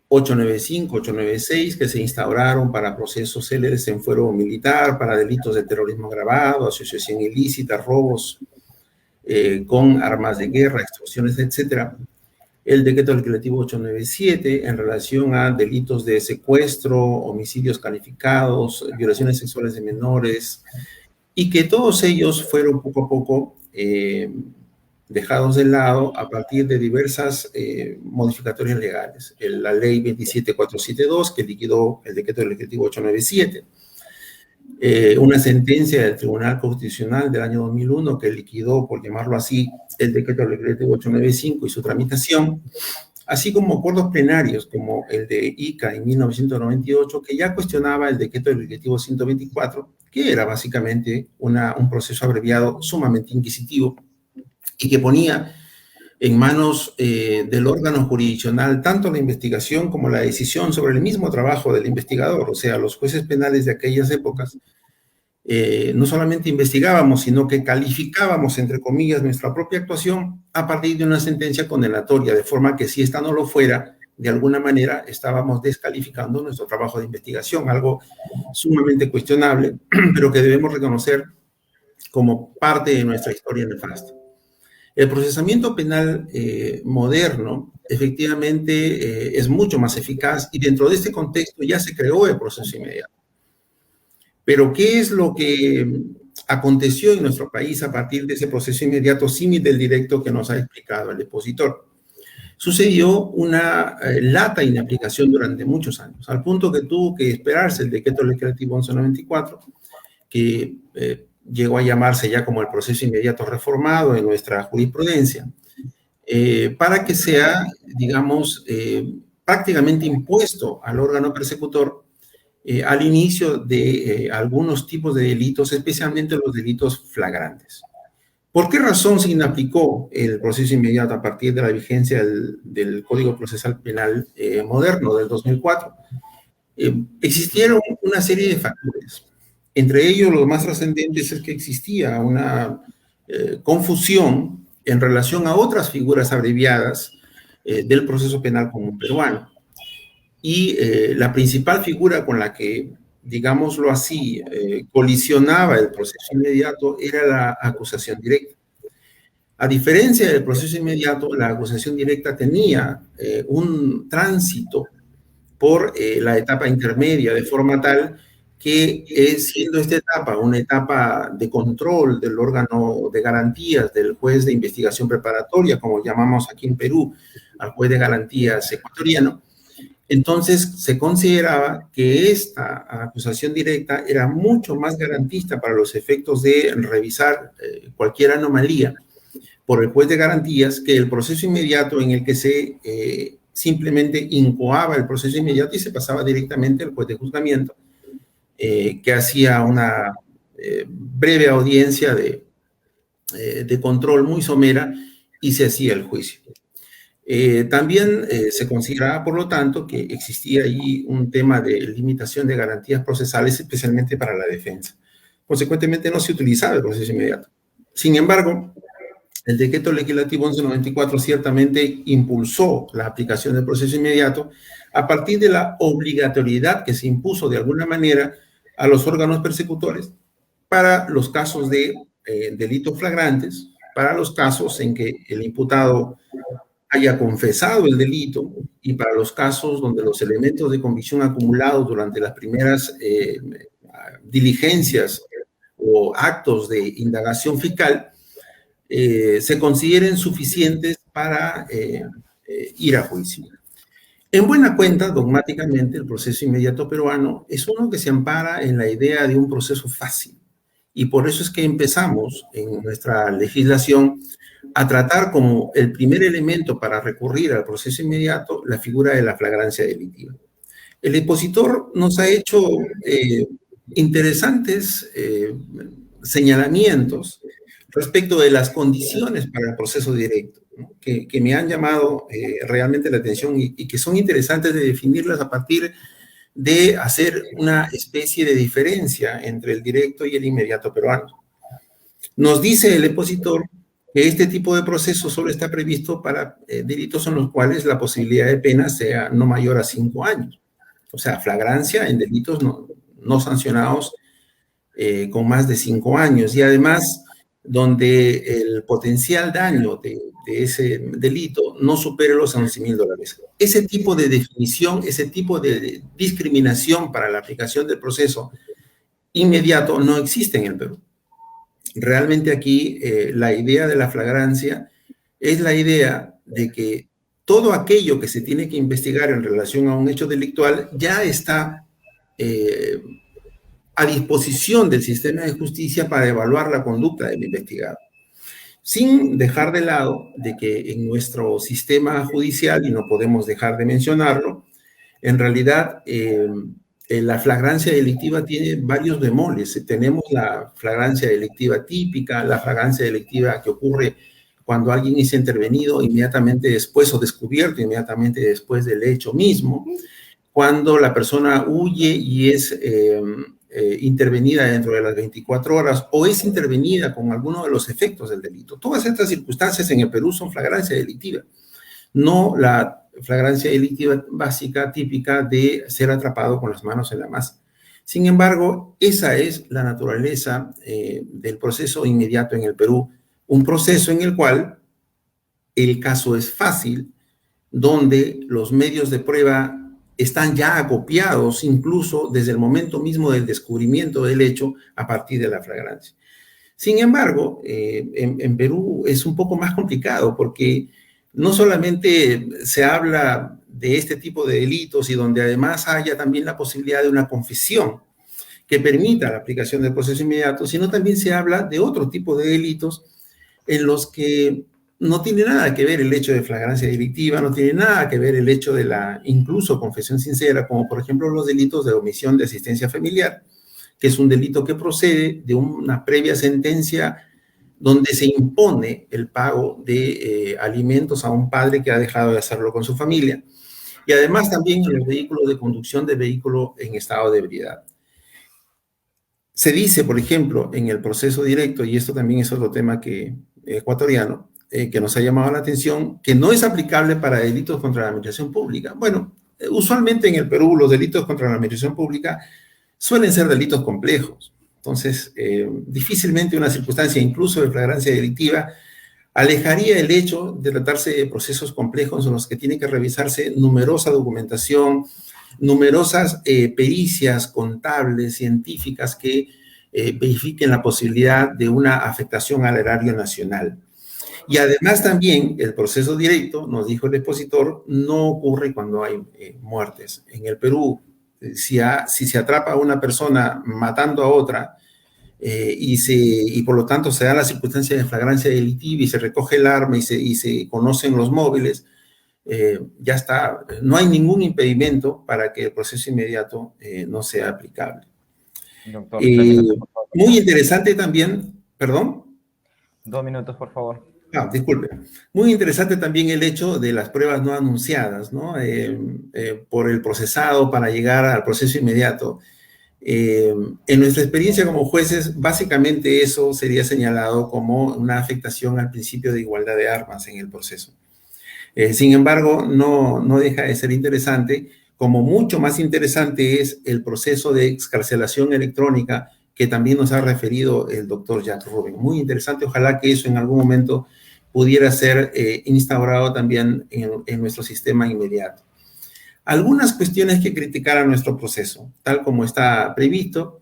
Speaker 3: 895, 896, que se instauraron para procesos céleres en fuero militar, para delitos de terrorismo agravado, asociación ilícita, robos con armas de guerra, extorsiones, etc. El decreto legislativo 897 en relación a delitos de secuestro, homicidios calificados, violaciones sexuales de menores, y que todos ellos fueron poco a poco dejados de lado a partir de diversas modificatorias legales. La ley 27472, que liquidó el decreto legislativo 897, una sentencia del Tribunal Constitucional del año 2001 que liquidó, por llamarlo así, el decreto legislativo 895 y su tramitación, así como acuerdos plenarios como el de ICA en 1998, que ya cuestionaba el decreto legislativo 124, que era básicamente un proceso abreviado sumamente inquisitivo y que ponía en manos del órgano jurisdiccional tanto la investigación como la decisión sobre el mismo trabajo del investigador. O sea, los jueces penales de aquellas épocas no solamente investigábamos, sino que calificábamos, entre comillas, nuestra propia actuación a partir de una sentencia condenatoria, de forma que si esta no lo fuera, de alguna manera estábamos descalificando nuestro trabajo de investigación, algo sumamente cuestionable, pero que debemos reconocer como parte de nuestra historia nefasta. El procesamiento penal moderno efectivamente es mucho más eficaz y dentro de este contexto ya se creó el proceso inmediato. Pero ¿qué es lo que aconteció en nuestro país a partir de ese proceso inmediato símil del directo que nos ha explicado el expositor? Sucedió una lata inaplicación durante muchos años, al punto que tuvo que esperarse el decreto legislativo 1194, que llegó a llamarse ya como el proceso inmediato reformado en nuestra jurisprudencia, para que sea, digamos, prácticamente impuesto al órgano persecutor al inicio de algunos tipos de delitos, especialmente los delitos flagrantes. ¿Por qué razón se inaplicó el proceso inmediato a partir de la vigencia del Código Procesal Penal moderno del 2004? Existieron una serie de factores. Entre ellos, los más trascendentes es que existía una confusión en relación a otras figuras abreviadas del proceso penal común peruano. Y la principal figura con la que, digámoslo así, colisionaba el proceso inmediato era la acusación directa. A diferencia del proceso inmediato, la acusación directa tenía un tránsito por la etapa intermedia, de forma tal que siendo esta etapa una etapa de control del órgano de garantías del juez de investigación preparatoria, como llamamos aquí en Perú al juez de garantías ecuatoriano, entonces se consideraba que esta acusación directa era mucho más garantista para los efectos de revisar cualquier anomalía por el juez de garantías que el proceso inmediato en el que se simplemente incoaba el proceso inmediato y se pasaba directamente al juez de juzgamiento, que hacía una breve audiencia de control muy somera y se hacía el juicio. También se consideraba, por lo tanto, que existía allí un tema de limitación de garantías procesales, especialmente para la defensa. Consecuentemente, no se utilizaba el proceso inmediato. Sin embargo, el decreto legislativo 1194 ciertamente impulsó la aplicación del proceso inmediato a partir de la obligatoriedad que se impuso de alguna manera a los órganos persecutores para los casos de delitos flagrantes, para los casos en que el imputado haya confesado el delito y para los casos donde los elementos de convicción acumulados durante las primeras diligencias o actos de indagación fiscal se consideren suficientes para ir a juicio. En buena cuenta, dogmáticamente, el proceso inmediato peruano es uno que se ampara en la idea de un proceso fácil. Y por eso es que empezamos en nuestra legislación a tratar como el primer elemento para recurrir al proceso inmediato la figura de la flagrancia delictiva. El expositor nos ha hecho interesantes señalamientos respecto de las condiciones para el proceso directo, ¿no? que me han llamado realmente la atención y que son interesantes de definirlas a partir de hacer una especie de diferencia entre el directo y el inmediato peruano. Nos dice el expositor que este tipo de proceso solo está previsto para delitos en los cuales la posibilidad de pena sea no mayor a 5 años. O sea, flagrancia en delitos no sancionados con más de 5 años. Y además, donde el potencial daño de ese delito no supere los $11,000. Ese tipo de definición, ese tipo de discriminación para la aplicación del proceso inmediato no existe en el Perú. Realmente aquí la idea de la flagrancia es la idea de que todo aquello que se tiene que investigar en relación a un hecho delictual ya está a disposición del sistema de justicia para evaluar la conducta del investigado. Sin dejar de lado de que en nuestro sistema judicial, y no podemos dejar de mencionarlo, en realidad la flagrancia delictiva tiene varios bemoles. Tenemos la flagrancia delictiva típica, la flagrancia delictiva que ocurre cuando alguien es intervenido inmediatamente después o descubierto inmediatamente después del hecho mismo, cuando la persona huye y es intervenida dentro de las 24 horas o es intervenida con alguno de los efectos del delito. Todas estas circunstancias en el Perú son flagrancia delictiva, no la flagrancia delictiva básica, típica de ser atrapado con las manos en la masa. Sin embargo, esa es la naturaleza del proceso inmediato en el Perú, un proceso en el cual el caso es fácil, donde los medios de prueba están ya acopiados incluso desde el momento mismo del descubrimiento del hecho a partir de la flagrancia. Sin embargo, en Perú es un poco más complicado porque no solamente se habla de este tipo de delitos y donde además haya también la posibilidad de una confesión que permita la aplicación del proceso inmediato, sino también se habla de otro tipo de delitos en los que no tiene nada que ver el hecho de flagrancia delictiva, no tiene nada que ver el hecho de la incluso confesión sincera, como por ejemplo los delitos de omisión de asistencia familiar, que es un delito que procede de una previa sentencia donde se impone el pago de alimentos a un padre que ha dejado de hacerlo con su familia. Y además también en los vehículos de conducción de vehículo en estado de ebriedad. Se dice, por ejemplo, en el proceso directo, y esto también es otro tema ecuatoriano, que nos ha llamado la atención, que no es aplicable para delitos contra la administración pública. Bueno, usualmente en el Perú los delitos contra la administración pública suelen ser delitos complejos. Entonces, difícilmente una circunstancia incluso de flagrancia delictiva alejaría el hecho de tratarse de procesos complejos en los que tiene que revisarse numerosa documentación, numerosas pericias contables, científicas que verifiquen la posibilidad de una afectación al erario nacional. Y además también el proceso directo, nos dijo el expositor, no ocurre cuando hay muertes. En el Perú, si se atrapa a una persona matando a otra y por lo tanto se da la circunstancia de flagrancia delictiva y se recoge el arma y se conocen los móviles, ya está, no hay ningún impedimento para que el proceso inmediato no sea aplicable.
Speaker 4: Doctor, 3 minutos, por favor.
Speaker 3: Muy interesante también, perdón.
Speaker 4: 2 minutos, por favor.
Speaker 3: Disculpe. Muy interesante también el hecho de las pruebas no anunciadas, ¿no? Por el procesado para llegar al proceso inmediato. En nuestra experiencia como jueces, básicamente eso sería señalado como una afectación al principio de igualdad de armas en el proceso. Sin embargo, no deja de ser interesante, como mucho más interesante es el proceso de excarcelación electrónica que también nos ha referido el doctor Jack Rubin. Muy interesante, ojalá que eso en algún momento pudiera ser instaurado también en nuestro sistema inmediato. Algunas cuestiones que criticar a nuestro proceso, tal como está previsto,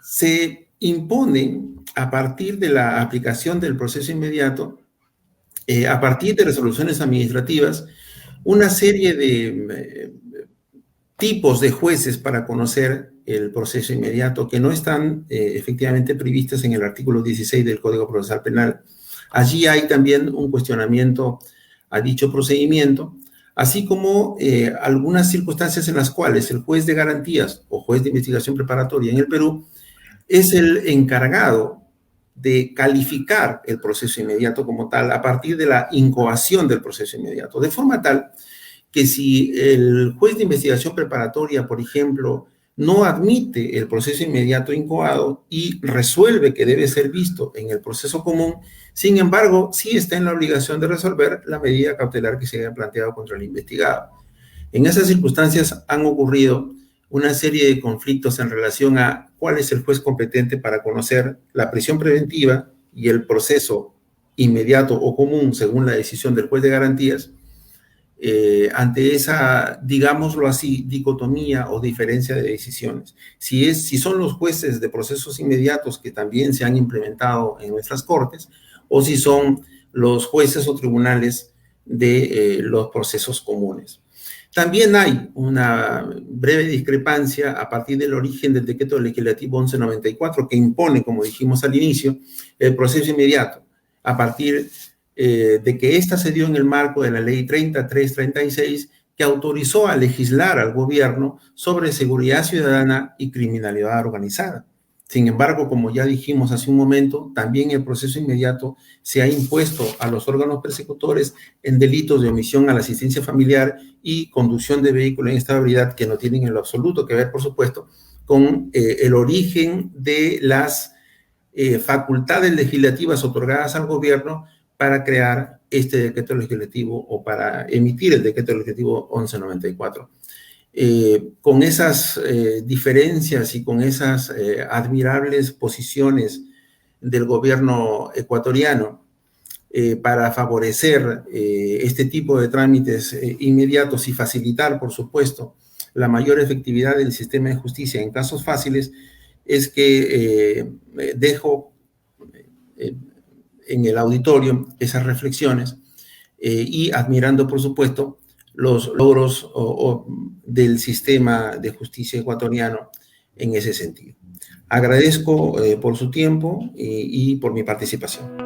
Speaker 3: se imponen a partir de la aplicación del proceso inmediato, a partir de resoluciones administrativas, una serie de tipos de jueces para conocer el proceso inmediato que no están efectivamente previstas en el artículo 16 del Código Procesal Penal. Allí hay también un cuestionamiento a dicho procedimiento, así como algunas circunstancias en las cuales el juez de garantías o juez de investigación preparatoria en el Perú es el encargado de calificar el proceso inmediato como tal a partir de la incoación del proceso inmediato, de forma tal que si el juez de investigación preparatoria, por ejemplo, no admite el proceso inmediato incoado y resuelve que debe ser visto en el proceso común, sin embargo, sí está en la obligación de resolver la medida cautelar que se haya planteado contra el investigado. En esas circunstancias han ocurrido una serie de conflictos en relación a cuál es el juez competente para conocer la prisión preventiva y el proceso inmediato o común según la decisión del juez de garantías, ante esa, digámoslo así, dicotomía o diferencia de decisiones. Si son los jueces de procesos inmediatos que también se han implementado en nuestras cortes, o si son los jueces o tribunales de los procesos comunes. También hay una breve discrepancia a partir del origen del decreto legislativo 1194 que impone, como dijimos al inicio, el proceso inmediato, a partir de que ésta se dio en el marco de la ley 3336, que autorizó a legislar al gobierno sobre seguridad ciudadana y criminalidad organizada. Sin embargo, como ya dijimos hace un momento, también el proceso inmediato se ha impuesto a los órganos persecutores en delitos de omisión a la asistencia familiar y conducción de vehículo en estabilidad, que no tienen en lo absoluto que ver, por supuesto, con el origen de las facultades legislativas otorgadas al gobierno para crear este decreto legislativo o para emitir el decreto legislativo 1194. Con esas diferencias y con esas admirables posiciones del gobierno ecuatoriano para favorecer este tipo de trámites inmediatos y facilitar, por supuesto, la mayor efectividad del sistema de justicia en casos fáciles, es que dejo en el auditorio esas reflexiones y admirando, por supuesto, los logros del sistema de justicia ecuatoriano en ese sentido. Agradezco por su tiempo y por mi participación.